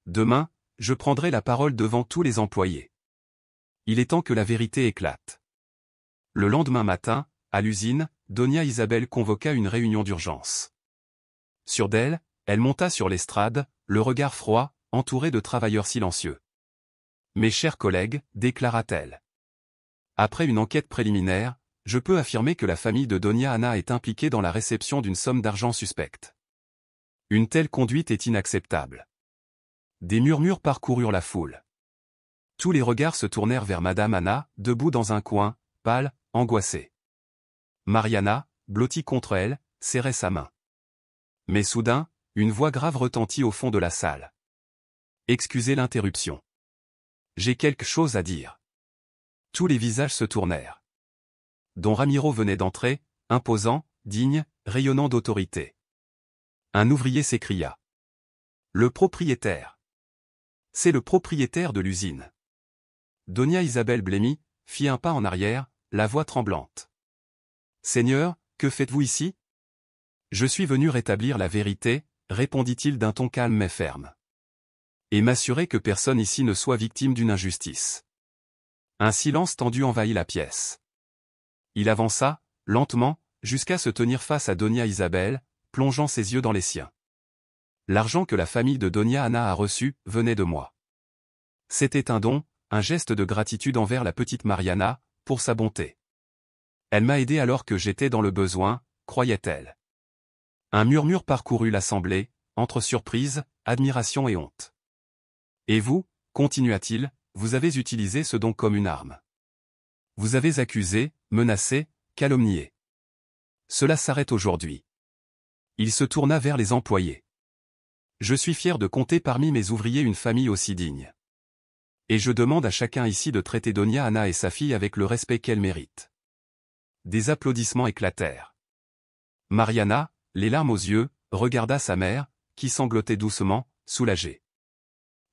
Demain, je prendrai la parole devant tous les employés. Il est temps que la vérité éclate. Le lendemain matin, à l'usine, Donia Isabel convoqua une réunion d'urgence. Sûre d'elle, elle monta sur l'estrade, le regard froid, entourée de travailleurs silencieux. « Mes chers collègues, déclara-t-elle. Après une enquête préliminaire, je peux affirmer que la famille de Donia Anna est impliquée dans la réception d'une somme d'argent suspecte. Une telle conduite est inacceptable. » Des murmures parcoururent la foule. Tous les regards se tournèrent vers Madame Anna, debout dans un coin, pâle, angoissée. Mariana, blottie contre elle, serrait sa main. Mais soudain, une voix grave retentit au fond de la salle. « Excusez l'interruption. J'ai quelque chose à dire. » Tous les visages se tournèrent. Don Ramiro venait d'entrer, imposant, digne, rayonnant d'autorité. Un ouvrier s'écria. « Le propriétaire. C'est le propriétaire de l'usine. » Donia Isabel blêmit, fit un pas en arrière, la voix tremblante. « Seigneur, que faites-vous ici ? » « Je suis venu rétablir la vérité, » répondit-il d'un ton calme mais ferme. « Et m'assurer que personne ici ne soit victime d'une injustice. » Un silence tendu envahit la pièce. Il avança, lentement, jusqu'à se tenir face à Donia Isabel, plongeant ses yeux dans les siens. « L'argent que la famille de Donia Anna a reçu, venait de moi. C'était un don, un geste de gratitude envers la petite Mariana, pour sa bonté. Elle m'a aidé alors que j'étais dans le besoin, croyait-elle. » Un murmure parcourut l'assemblée, entre surprise, admiration et honte. « Et vous, continua-t-il, vous avez utilisé ce don comme une arme. Vous avez accusé, menacé, calomnié. Cela s'arrête aujourd'hui. » Il se tourna vers les employés. « Je suis fier de compter parmi mes ouvriers une famille aussi digne. Et je demande à chacun ici de traiter Donia Anna et sa fille avec le respect qu'elle mérite. » Des applaudissements éclatèrent. Mariana, les larmes aux yeux, regarda sa mère, qui sanglotait doucement, soulagée.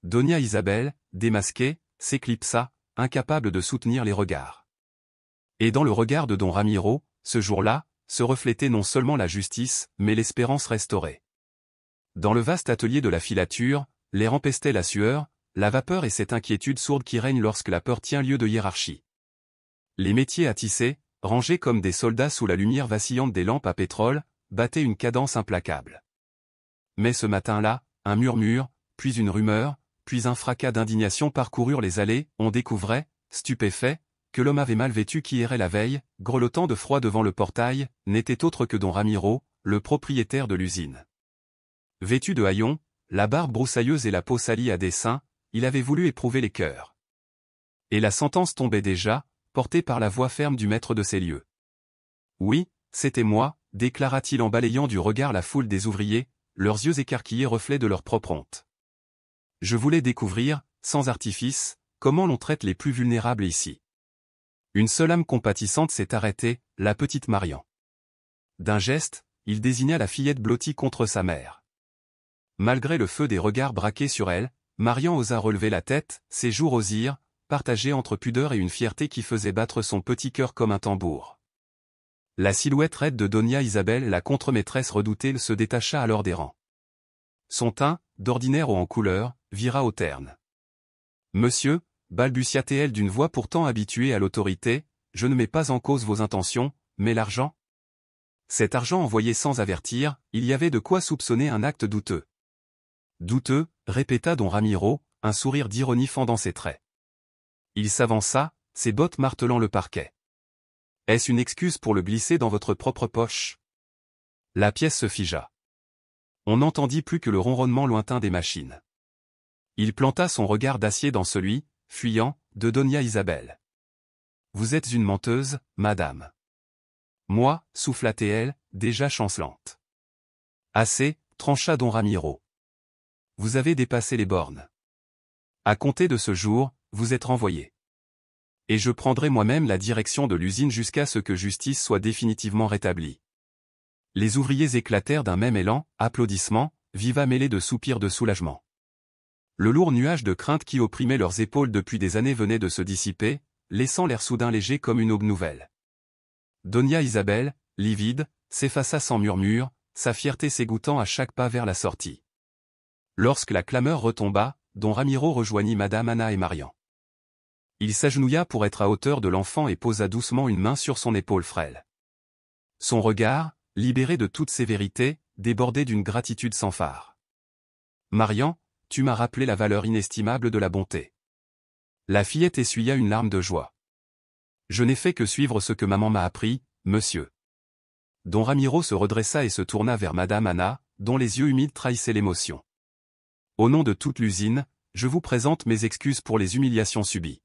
Donia Isabel, démasquée, s'éclipsa, incapable de soutenir les regards. Et dans le regard de don Ramiro, ce jour-là, se reflétait non seulement la justice, mais l'espérance restaurée. Dans le vaste atelier de la filature, l'air empestait la sueur, la vapeur et cette inquiétude sourde qui règne lorsque la peur tient lieu de hiérarchie. Les métiers à tisser, rangés comme des soldats sous la lumière vacillante des lampes à pétrole, battaient une cadence implacable. Mais ce matin-là, un murmure, puis une rumeur, puis un fracas d'indignation parcoururent les allées, on découvrait, stupéfait, que l'homme avait mal vêtu qui errait la veille, grelottant de froid devant le portail, n'était autre que don Ramiro, le propriétaire de l'usine. Vêtu de haillons, la barbe broussailleuse et la peau salie à dessein, il avait voulu éprouver les cœurs. Et la sentence tombait déjà, portée par la voix ferme du maître de ces lieux. Oui, c'était moi, déclara-t-il en balayant du regard la foule des ouvriers, leurs yeux écarquillés reflets de leur propre honte. Je voulais découvrir, sans artifice, comment l'on traite les plus vulnérables ici. Une seule âme compatissante s'est arrêtée, la petite Marian. D'un geste, il désigna la fillette blottie contre sa mère. Malgré le feu des regards braqués sur elle, Marian osa relever la tête, ses joues rosirent, partagées entre pudeur et une fierté qui faisait battre son petit cœur comme un tambour. La silhouette raide de Donia Isabel, la contremaîtresse redoutée, se détacha alors des rangs. Son teint, d'ordinaire haut en couleur, vira au terne. « Monsieur, balbutia-t-elle d'une voix pourtant habituée à l'autorité, je ne mets pas en cause vos intentions, mais l'argent ? Cet argent envoyé sans avertir, il y avait de quoi soupçonner un acte douteux. » Douteux, répéta don Ramiro, un sourire d'ironie fendant ses traits. Il s'avança, ses bottes martelant le parquet. Est-ce une excuse pour le glisser dans votre propre poche? La pièce se figea. On n'entendit plus que le ronronnement lointain des machines. Il planta son regard d'acier dans celui, fuyant, de Donia Isabel. Vous êtes une menteuse, madame. Moi, souffla-t-elle, déjà chancelante. Assez, trancha don Ramiro. Vous avez dépassé les bornes. À compter de ce jour, vous êtes renvoyé. Et je prendrai moi-même la direction de l'usine jusqu'à ce que justice soit définitivement rétablie. Les ouvriers éclatèrent d'un même élan, applaudissements, viva mêlés de soupirs de soulagement. Le lourd nuage de crainte qui opprimait leurs épaules depuis des années venait de se dissiper, laissant l'air soudain léger comme une aube nouvelle. Donia Isabel, livide, s'effaça sans murmure, sa fierté s'égouttant à chaque pas vers la sortie. Lorsque la clameur retomba, don Ramiro rejoignit Madame Anna et Marian. Il s'agenouilla pour être à hauteur de l'enfant et posa doucement une main sur son épaule frêle. Son regard, libéré de toute sévérité, débordait d'une gratitude sans phare. « Marian, tu m'as rappelé la valeur inestimable de la bonté. » La fillette essuya une larme de joie. « Je n'ai fait que suivre ce que maman m'a appris, monsieur. » Don Ramiro se redressa et se tourna vers Madame Anna, dont les yeux humides trahissaient l'émotion. « Au nom de toute l'usine, je vous présente mes excuses pour les humiliations subies.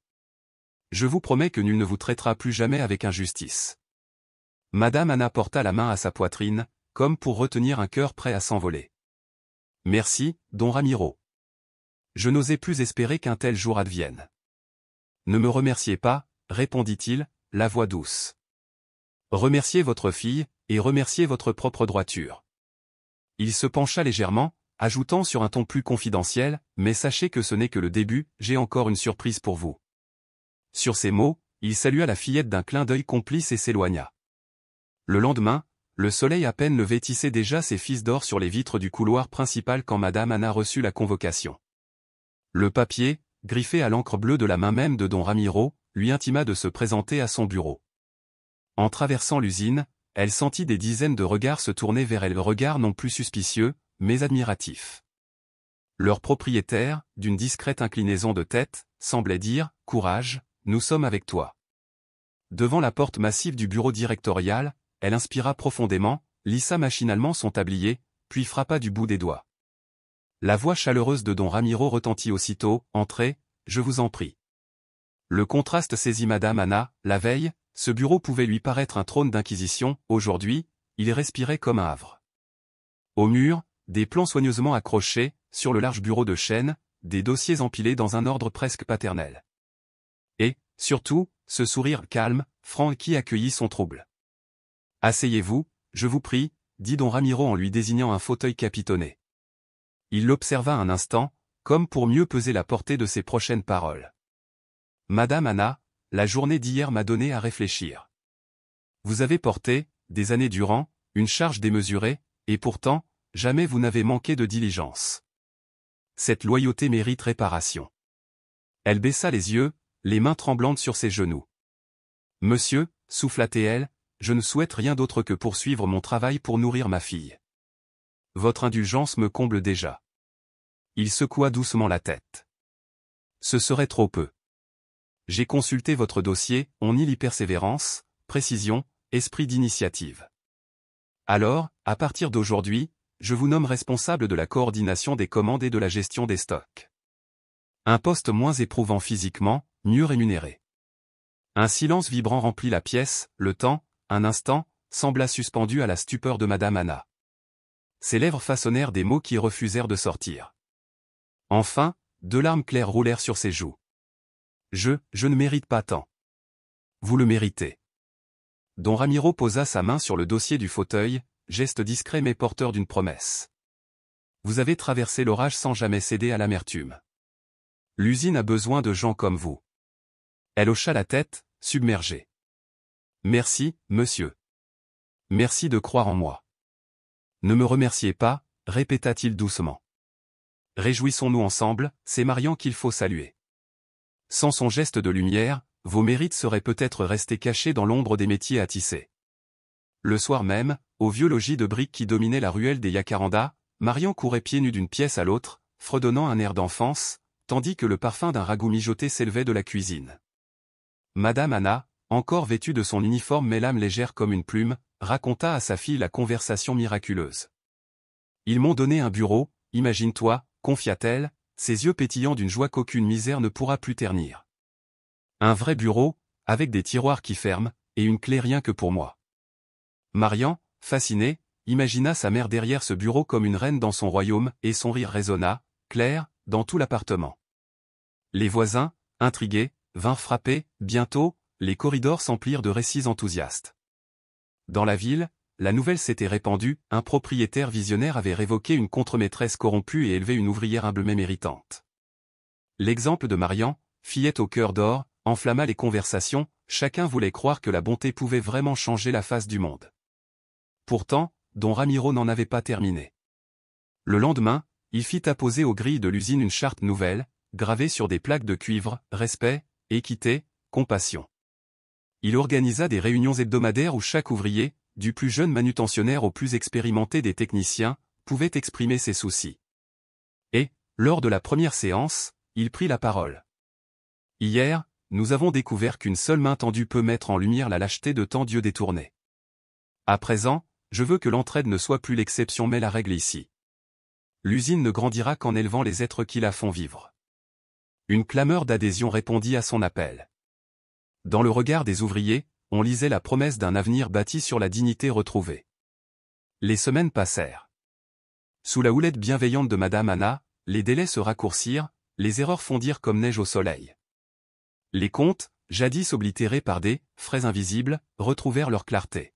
Je vous promets que nul ne vous traitera plus jamais avec injustice. » Madame Anna porta la main à sa poitrine, comme pour retenir un cœur prêt à s'envoler. « Merci, don Ramiro. Je n'osais plus espérer qu'un tel jour advienne. »« Ne me remerciez pas, répondit-il, la voix douce. Remerciez votre fille, et remerciez votre propre droiture. » Il se pencha légèrement, ajoutant sur un ton plus confidentiel, « Mais sachez que ce n'est que le début, j'ai encore une surprise pour vous. » Sur ces mots, il salua la fillette d'un clin d'œil complice et s'éloigna. Le lendemain, le soleil à peine levé tissait déjà ses fils d'or sur les vitres du couloir principal quand Madame Anna reçut la convocation. Le papier, griffé à l'encre bleue de la main même de don Ramiro, lui intima de se présenter à son bureau. En traversant l'usine, elle sentit des dizaines de regards se tourner vers elle, regards non plus suspicieux, mais admiratifs. Leur propriétaire, d'une discrète inclinaison de tête, semblait dire « Courage, nous sommes avec toi ». Devant la porte massive du bureau directorial, elle inspira profondément, lissa machinalement son tablier, puis frappa du bout des doigts. La voix chaleureuse de don Ramiro retentit aussitôt, « Entrez, je vous en prie. » Le contraste saisit Madame Anna, la veille, ce bureau pouvait lui paraître un trône d'inquisition, aujourd'hui, il respirait comme un havre. Au mur, des plans soigneusement accrochés, sur le large bureau de chêne, des dossiers empilés dans un ordre presque paternel. Et, surtout, ce sourire calme, franc qui accueillit son trouble. « Asseyez-vous, je vous prie, » dit don Ramiro en lui désignant un fauteuil capitonné. Il l'observa un instant, comme pour mieux peser la portée de ses prochaines paroles. « Madame Anna, la journée d'hier m'a donné à réfléchir. Vous avez porté, des années durant, une charge démesurée, et pourtant, jamais vous n'avez manqué de diligence. Cette loyauté mérite réparation. Elle baissa les yeux, les mains tremblantes sur ses genoux. Monsieur, souffla-t-elle, je ne souhaite rien d'autre que poursuivre mon travail pour nourrir ma fille. Votre indulgence me comble déjà. Il secoua doucement la tête. Ce serait trop peu. J'ai consulté votre dossier, on y lit persévérance, précision, esprit d'initiative. Alors, à partir d'aujourd'hui, je vous nomme responsable de la coordination des commandes et de la gestion des stocks. Un poste moins éprouvant physiquement, mieux rémunéré. Un silence vibrant remplit la pièce, le temps, un instant, sembla suspendu à la stupeur de Madame Anna. Ses lèvres façonnèrent des mots qui refusèrent de sortir. Enfin, 2 larmes claires roulèrent sur ses joues. Je ne mérite pas tant. Vous le méritez. Don Ramiro posa sa main sur le dossier du fauteuil, geste discret mais porteur d'une promesse. Vous avez traversé l'orage sans jamais céder à l'amertume. L'usine a besoin de gens comme vous. Elle hocha la tête, submergée. Merci, monsieur. Merci de croire en moi. Ne me remerciez pas, répéta-t-il doucement. Réjouissons-nous ensemble, c'est Marian qu'il faut saluer. Sans son geste de lumière, vos mérites seraient peut-être restés cachés dans l'ombre des métiers à tisser. Le soir même, au vieux logis de briques qui dominait la ruelle des Yacaranda, Marian courait pieds nus d'une pièce à l'autre, fredonnant un air d'enfance, tandis que le parfum d'un ragoût mijoté s'élevait de la cuisine. Madame Anna, encore vêtue de son uniforme mais l'âme légère comme une plume, raconta à sa fille la conversation miraculeuse. Ils m'ont donné un bureau, imagine-toi, confia-t-elle, ses yeux pétillants d'une joie qu'aucune misère ne pourra plus ternir. Un vrai bureau, avec des tiroirs qui ferment, et une clé rien que pour moi. Marian, fascinée, imagina sa mère derrière ce bureau comme une reine dans son royaume, et son rire résonna, clair, dans tout l'appartement. Les voisins, intrigués, vinrent frapper, bientôt, les corridors s'emplirent de récits enthousiastes. Dans la ville, la nouvelle s'était répandue, un propriétaire visionnaire avait révoqué une contremaîtresse corrompue et élevé une ouvrière humble mais méritante. L'exemple de Marian, fillette au cœur d'or, enflamma les conversations, chacun voulait croire que la bonté pouvait vraiment changer la face du monde. Pourtant, Don Ramiro n'en avait pas terminé. Le lendemain, il fit apposer aux grilles de l'usine une charte nouvelle, gravée sur des plaques de cuivre, respect, équité, compassion. Il organisa des réunions hebdomadaires où chaque ouvrier, du plus jeune manutentionnaire au plus expérimenté des techniciens, pouvait exprimer ses soucis. Et, lors de la première séance, il prit la parole. Hier, nous avons découvert qu'une seule main tendue peut mettre en lumière la lâcheté de tant d'yeux détournés. À présent, je veux que l'entraide ne soit plus l'exception mais la règle ici. L'usine ne grandira qu'en élevant les êtres qui la font vivre. Une clameur d'adhésion répondit à son appel. Dans le regard des ouvriers, on lisait la promesse d'un avenir bâti sur la dignité retrouvée. Les semaines passèrent. Sous la houlette bienveillante de Madame Anna, les délais se raccourcirent, les erreurs fondirent comme neige au soleil. Les comptes, jadis oblitérés par des « frais invisibles », retrouvèrent leur clarté.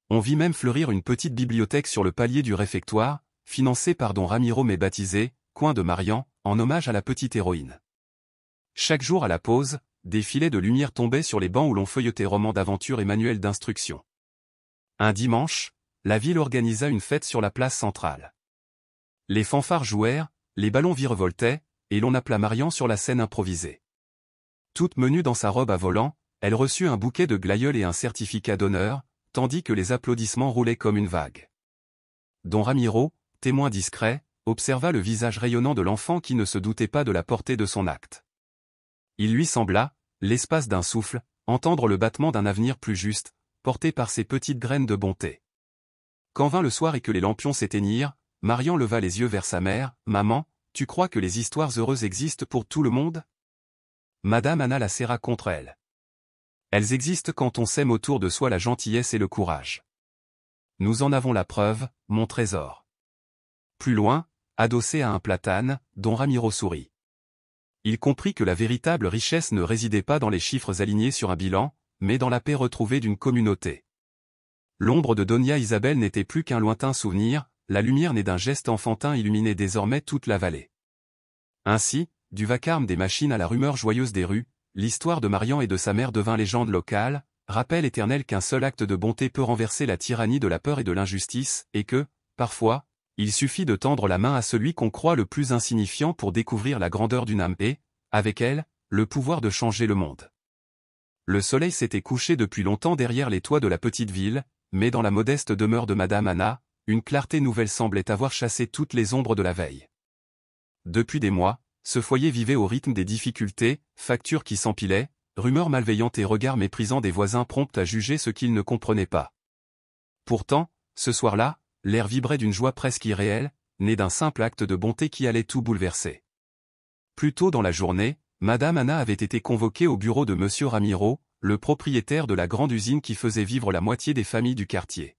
On vit même fleurir une petite bibliothèque sur le palier du réfectoire, financée par Don Ramiro mais baptisée « Coin de Marian », en hommage à la petite héroïne. Chaque jour à la pause, des filets de lumière tombaient sur les bancs où l'on feuilletait romans d'aventure et manuels d'instruction. Un dimanche, la ville organisa une fête sur la place centrale. Les fanfares jouèrent, les ballons virevoltaient, et l'on appela Marian sur la scène improvisée. Toute menue dans sa robe à volants, elle reçut un bouquet de glaïeuls et un certificat d'honneur, tandis que les applaudissements roulaient comme une vague. Don Ramiro, témoin discret, observa le visage rayonnant de l'enfant qui ne se doutait pas de la portée de son acte. Il lui sembla, l'espace d'un souffle, entendre le battement d'un avenir plus juste, porté par ces petites graines de bonté. Quand vint le soir et que les lampions s'éteignirent, Marian leva les yeux vers sa mère. « Maman, tu crois que les histoires heureuses existent pour tout le monde ?» Madame Anna la serra contre elle. Elles existent quand on sème autour de soi la gentillesse et le courage. Nous en avons la preuve, mon trésor. Plus loin, adossé à un platane, Don Ramiro sourit. Il comprit que la véritable richesse ne résidait pas dans les chiffres alignés sur un bilan, mais dans la paix retrouvée d'une communauté. L'ombre de Donia Isabel n'était plus qu'un lointain souvenir, la lumière née d'un geste enfantin illuminait désormais toute la vallée. Ainsi, du vacarme des machines à la rumeur joyeuse des rues, l'histoire de Marian et de sa mère devint légende locale, rappel éternel qu'un seul acte de bonté peut renverser la tyrannie de la peur et de l'injustice, et que, parfois, il suffit de tendre la main à celui qu'on croit le plus insignifiant pour découvrir la grandeur d'une âme et, avec elle, le pouvoir de changer le monde. Le soleil s'était couché depuis longtemps derrière les toits de la petite ville, mais dans la modeste demeure de Madame Anna, une clarté nouvelle semblait avoir chassé toutes les ombres de la veille. Depuis des mois, ce foyer vivait au rythme des difficultés, factures qui s'empilaient, rumeurs malveillantes et regards méprisants des voisins prompts à juger ce qu'ils ne comprenaient pas. Pourtant, ce soir-là, l'air vibrait d'une joie presque irréelle, née d'un simple acte de bonté qui allait tout bouleverser. Plus tôt dans la journée, Madame Anna avait été convoquée au bureau de Monsieur Ramiro, le propriétaire de la grande usine qui faisait vivre la moitié des familles du quartier.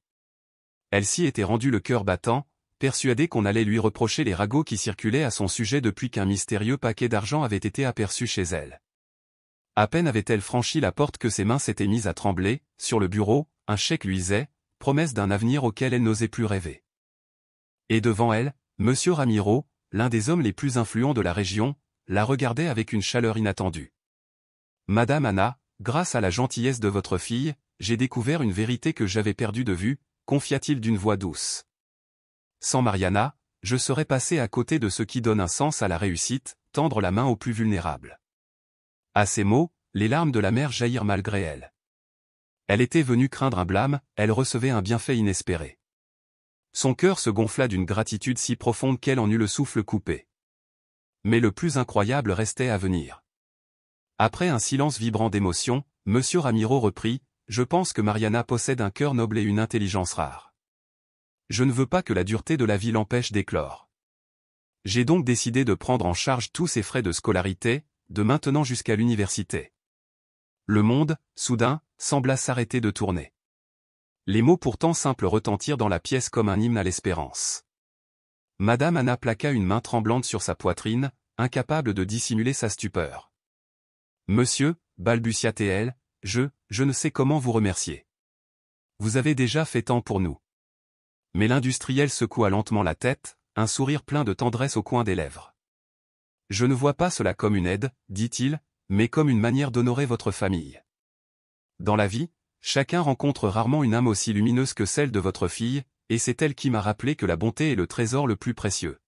Elle s'y était rendue le cœur battant, persuadée qu'on allait lui reprocher les ragots qui circulaient à son sujet depuis qu'un mystérieux paquet d'argent avait été aperçu chez elle. À peine avait-elle franchi la porte que ses mains s'étaient mises à trembler, sur le bureau, un chèque luisait, promesse d'un avenir auquel elle n'osait plus rêver. Et devant elle, Monsieur Ramiro, l'un des hommes les plus influents de la région, la regardait avec une chaleur inattendue. « Madame Anna, grâce à la gentillesse de votre fille, j'ai découvert une vérité que j'avais perdue de vue, confia-t-il d'une voix douce. Sans Mariana, je serais passé à côté de ce qui donne un sens à la réussite, tendre la main aux plus vulnérables. » À ces mots, les larmes de la mère jaillirent malgré elle. Elle était venue craindre un blâme, elle recevait un bienfait inespéré. Son cœur se gonfla d'une gratitude si profonde qu'elle en eut le souffle coupé. Mais le plus incroyable restait à venir. Après un silence vibrant d'émotion, Monsieur Ramiro reprit, « Je pense que Mariana possède un cœur noble et une intelligence rare. Je ne veux pas que la dureté de la vie l'empêche d'éclore. J'ai donc décidé de prendre en charge tous ses frais de scolarité, de maintenant jusqu'à l'université. » Le monde, soudain, sembla s'arrêter de tourner. Les mots pourtant simples retentirent dans la pièce comme un hymne à l'espérance. Madame Anna plaqua une main tremblante sur sa poitrine, incapable de dissimuler sa stupeur. « Monsieur, balbutia-t-elle, je ne sais comment vous remercier. Vous avez déjà fait tant pour nous. » Mais l'industriel secoua lentement la tête, un sourire plein de tendresse au coin des lèvres. « Je ne vois pas cela comme une aide, dit-il, mais comme une manière d'honorer votre famille. Dans la vie, chacun rencontre rarement une âme aussi lumineuse que celle de votre fille, et c'est elle qui m'a rappelé que la bonté est le trésor le plus précieux. »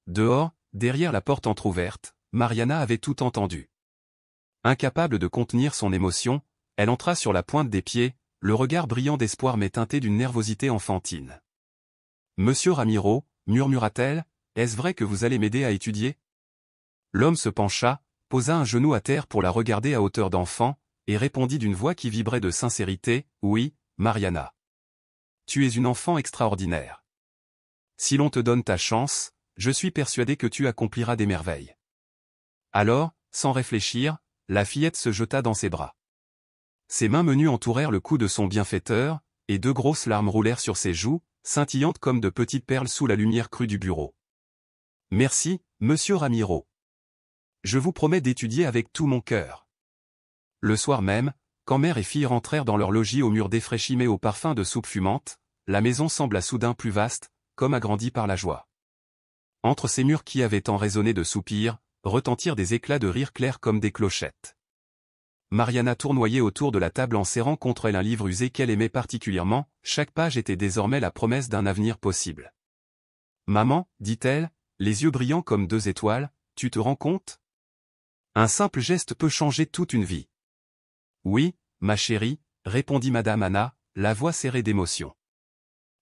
Dehors, derrière la porte entr'ouverte, Mariana avait tout entendu. Incapable de contenir son émotion, elle entra sur la pointe des pieds, le regard brillant d'espoir mais teinté d'une nervosité enfantine. « Monsieur Ramiro, murmura-t-elle, est-ce vrai que vous allez m'aider à étudier ?» L'homme se pencha, posa un genou à terre pour la regarder à hauteur d'enfant, et répondit d'une voix qui vibrait de sincérité, « Oui, Mariana. Tu es une enfant extraordinaire. Si l'on te donne ta chance, je suis persuadé que tu accompliras des merveilles. » Alors, sans réfléchir, la fillette se jeta dans ses bras. Ses mains menues entourèrent le cou de son bienfaiteur, et deux grosses larmes roulèrent sur ses joues, scintillantes comme de petites perles sous la lumière crue du bureau. « Merci, Monsieur Ramiro. Je vous promets d'étudier avec tout mon cœur. » Le soir même, quand mère et fille rentrèrent dans leur logis aux murs défraîchis mais au parfum de soupe fumante, la maison sembla soudain plus vaste, comme agrandie par la joie. Entre ces murs qui avaient tant résonné de soupirs, retentirent des éclats de rire clairs comme des clochettes. Mariana tournoyait autour de la table en serrant contre elle un livre usé qu'elle aimait particulièrement, chaque page était désormais la promesse d'un avenir possible. « Maman, dit-elle, les yeux brillants comme deux étoiles, tu te rends compte ? Un simple geste peut changer toute une vie. » « Oui, ma chérie, répondit Madame Anna, la voix serrée d'émotion.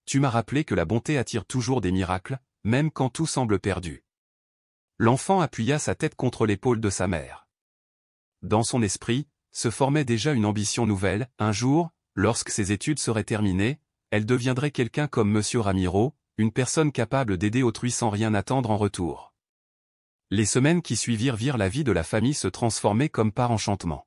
Tu m'as rappelé que la bonté attire toujours des miracles, même quand tout semble perdu. » L'enfant appuya sa tête contre l'épaule de sa mère. Dans son esprit, se formait déjà une ambition nouvelle. Un jour, lorsque ses études seraient terminées, elle deviendrait quelqu'un comme Monsieur Ramiro, une personne capable d'aider autrui sans rien attendre en retour. Les semaines qui suivirent virent la vie de la famille se transformer comme par enchantement.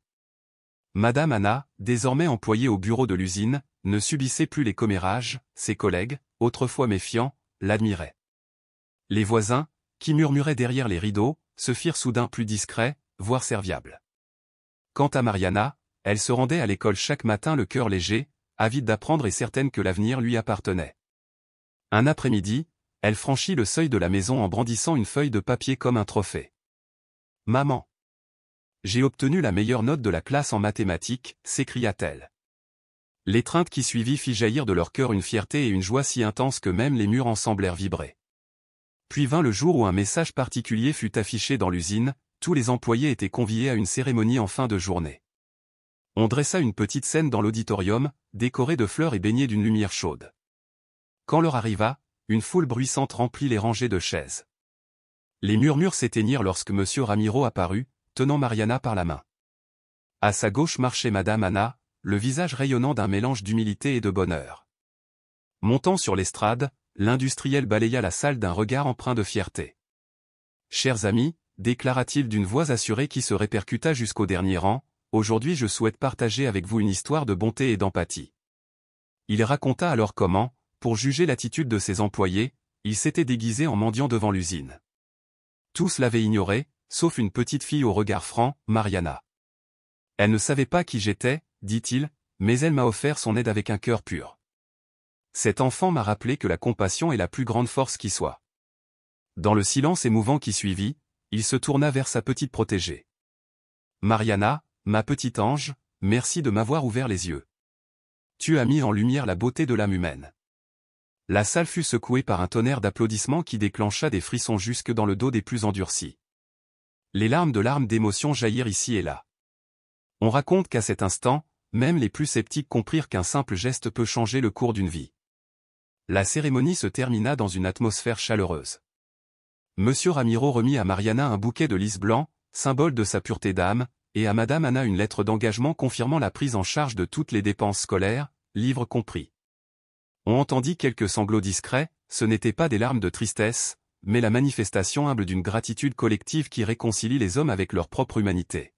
Madame Anna, désormais employée au bureau de l'usine, ne subissait plus les commérages, ses collègues, autrefois méfiants, l'admiraient. Les voisins, qui murmuraient derrière les rideaux, se firent soudain plus discrets, voire serviables. Quant à Mariana, elle se rendait à l'école chaque matin le cœur léger, avide d'apprendre et certaine que l'avenir lui appartenait. Un après-midi, elle franchit le seuil de la maison en brandissant une feuille de papier comme un trophée. « Maman! j'ai obtenu la meilleure note de la classe en mathématiques, s'écria-t-elle. L'étreinte qui suivit fit jaillir de leur cœur une fierté et une joie si intense que même les murs en semblèrent vibrer. Puis vint le jour où un message particulier fut affiché dans l'usine, tous les employés étaient conviés à une cérémonie en fin de journée. On dressa une petite scène dans l'auditorium, décorée de fleurs et baignée d'une lumière chaude. Quand l'heure arriva, une foule bruissante remplit les rangées de chaises. Les murmures s'éteignirent lorsque M. Ramiro apparut, tenant Mariana par la main. À sa gauche marchait Madame Anna, le visage rayonnant d'un mélange d'humilité et de bonheur. Montant sur l'estrade, l'industriel balaya la salle d'un regard empreint de fierté. « Chers amis, déclara-t-il d'une voix assurée qui se répercuta jusqu'au dernier rang, aujourd'hui je souhaite partager avec vous une histoire de bonté et d'empathie. » Il raconta alors comment, pour juger l'attitude de ses employés, il s'était déguisé en mendiant devant l'usine. Tous l'avaient ignoré, sauf une petite fille au regard franc, Mariana. Elle ne savait pas qui j'étais, dit-il, mais elle m'a offert son aide avec un cœur pur. Cet enfant m'a rappelé que la compassion est la plus grande force qui soit. Dans le silence émouvant qui suivit, il se tourna vers sa petite protégée. Mariana, ma petite ange, merci de m'avoir ouvert les yeux. Tu as mis en lumière la beauté de l'âme humaine. La salle fut secouée par un tonnerre d'applaudissements qui déclencha des frissons jusque dans le dos des plus endurcis. Les larmes d'émotion jaillirent ici et là. On raconte qu'à cet instant, même les plus sceptiques comprirent qu'un simple geste peut changer le cours d'une vie. La cérémonie se termina dans une atmosphère chaleureuse. Monsieur Ramiro remit à Mariana un bouquet de lys blanc, symbole de sa pureté d'âme, et à Madame Anna une lettre d'engagement confirmant la prise en charge de toutes les dépenses scolaires, livres compris. On entendit quelques sanglots discrets, ce n'étaient pas des larmes de tristesse, mais la manifestation humble d'une gratitude collective qui réconcilie les hommes avec leur propre humanité.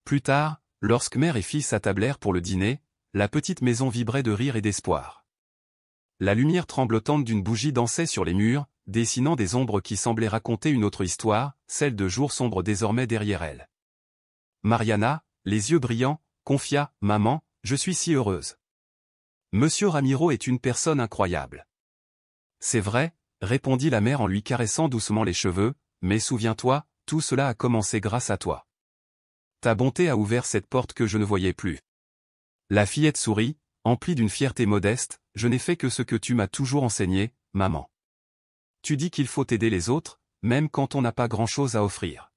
Plus tard, lorsque mère et fils s'attablèrent pour le dîner, la petite maison vibrait de rire et d'espoir. La lumière tremblotante d'une bougie dansait sur les murs, dessinant des ombres qui semblaient raconter une autre histoire, celle de jours sombres désormais derrière elle. Mariana, les yeux brillants, confia, « Maman, je suis si heureuse. Monsieur Ramiro est une personne incroyable. » « C'est vrai, » répondit la mère en lui caressant doucement les cheveux, « mais souviens-toi, tout cela a commencé grâce à toi. Ta bonté a ouvert cette porte que je ne voyais plus. » La fillette sourit, emplie d'une fierté modeste, « Je n'ai fait que ce que tu m'as toujours enseigné, maman. Tu dis qu'il faut aider les autres, même quand on n'a pas grand-chose à offrir. »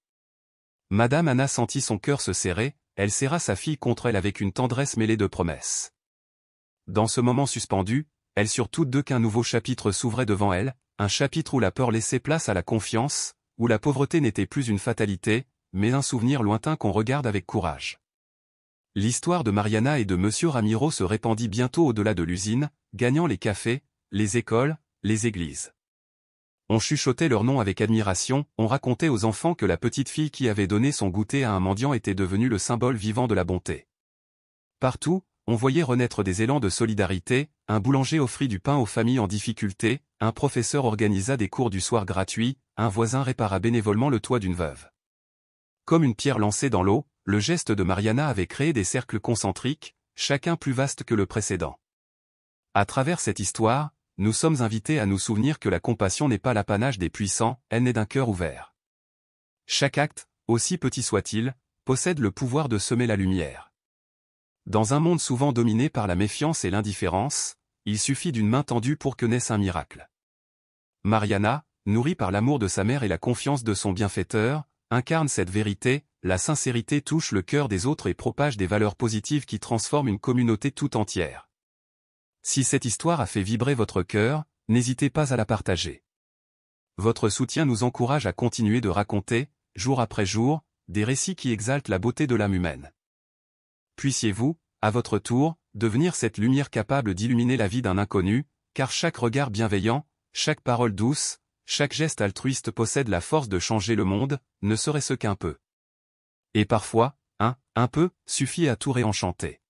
Madame Anna sentit son cœur se serrer, elle serra sa fille contre elle avec une tendresse mêlée de promesses. Dans ce moment suspendu, elles surent toutes deux qu'un nouveau chapitre s'ouvrait devant elles, un chapitre où la peur laissait place à la confiance, où la pauvreté n'était plus une fatalité, mais un souvenir lointain qu'on regarde avec courage. L'histoire de Mariana et de Monsieur Ramiro se répandit bientôt au-delà de l'usine, gagnant les cafés, les écoles, les églises. On chuchotait leur nom avec admiration, on racontait aux enfants que la petite fille qui avait donné son goûter à un mendiant était devenue le symbole vivant de la bonté. Partout, on voyait renaître des élans de solidarité, un boulanger offrit du pain aux familles en difficulté, un professeur organisa des cours du soir gratuits, un voisin répara bénévolement le toit d'une veuve. Comme une pierre lancée dans l'eau, le geste de Mariana avait créé des cercles concentriques, chacun plus vaste que le précédent. À travers cette histoire, nous sommes invités à nous souvenir que la compassion n'est pas l'apanage des puissants, elle naît d'un cœur ouvert. Chaque acte, aussi petit soit-il, possède le pouvoir de semer la lumière. Dans un monde souvent dominé par la méfiance et l'indifférence, il suffit d'une main tendue pour que naisse un miracle. Mariana, nourrie par l'amour de sa mère et la confiance de son bienfaiteur, incarne cette vérité, la sincérité touche le cœur des autres et propage des valeurs positives qui transforment une communauté tout entière. Si cette histoire a fait vibrer votre cœur, n'hésitez pas à la partager. Votre soutien nous encourage à continuer de raconter, jour après jour, des récits qui exaltent la beauté de l'âme humaine. Puissiez-vous, à votre tour, devenir cette lumière capable d'illuminer la vie d'un inconnu, car chaque regard bienveillant, chaque parole douce, chaque geste altruiste possède la force de changer le monde, ne serait-ce qu'un peu. Et parfois, un peu, suffit à tout réenchanter.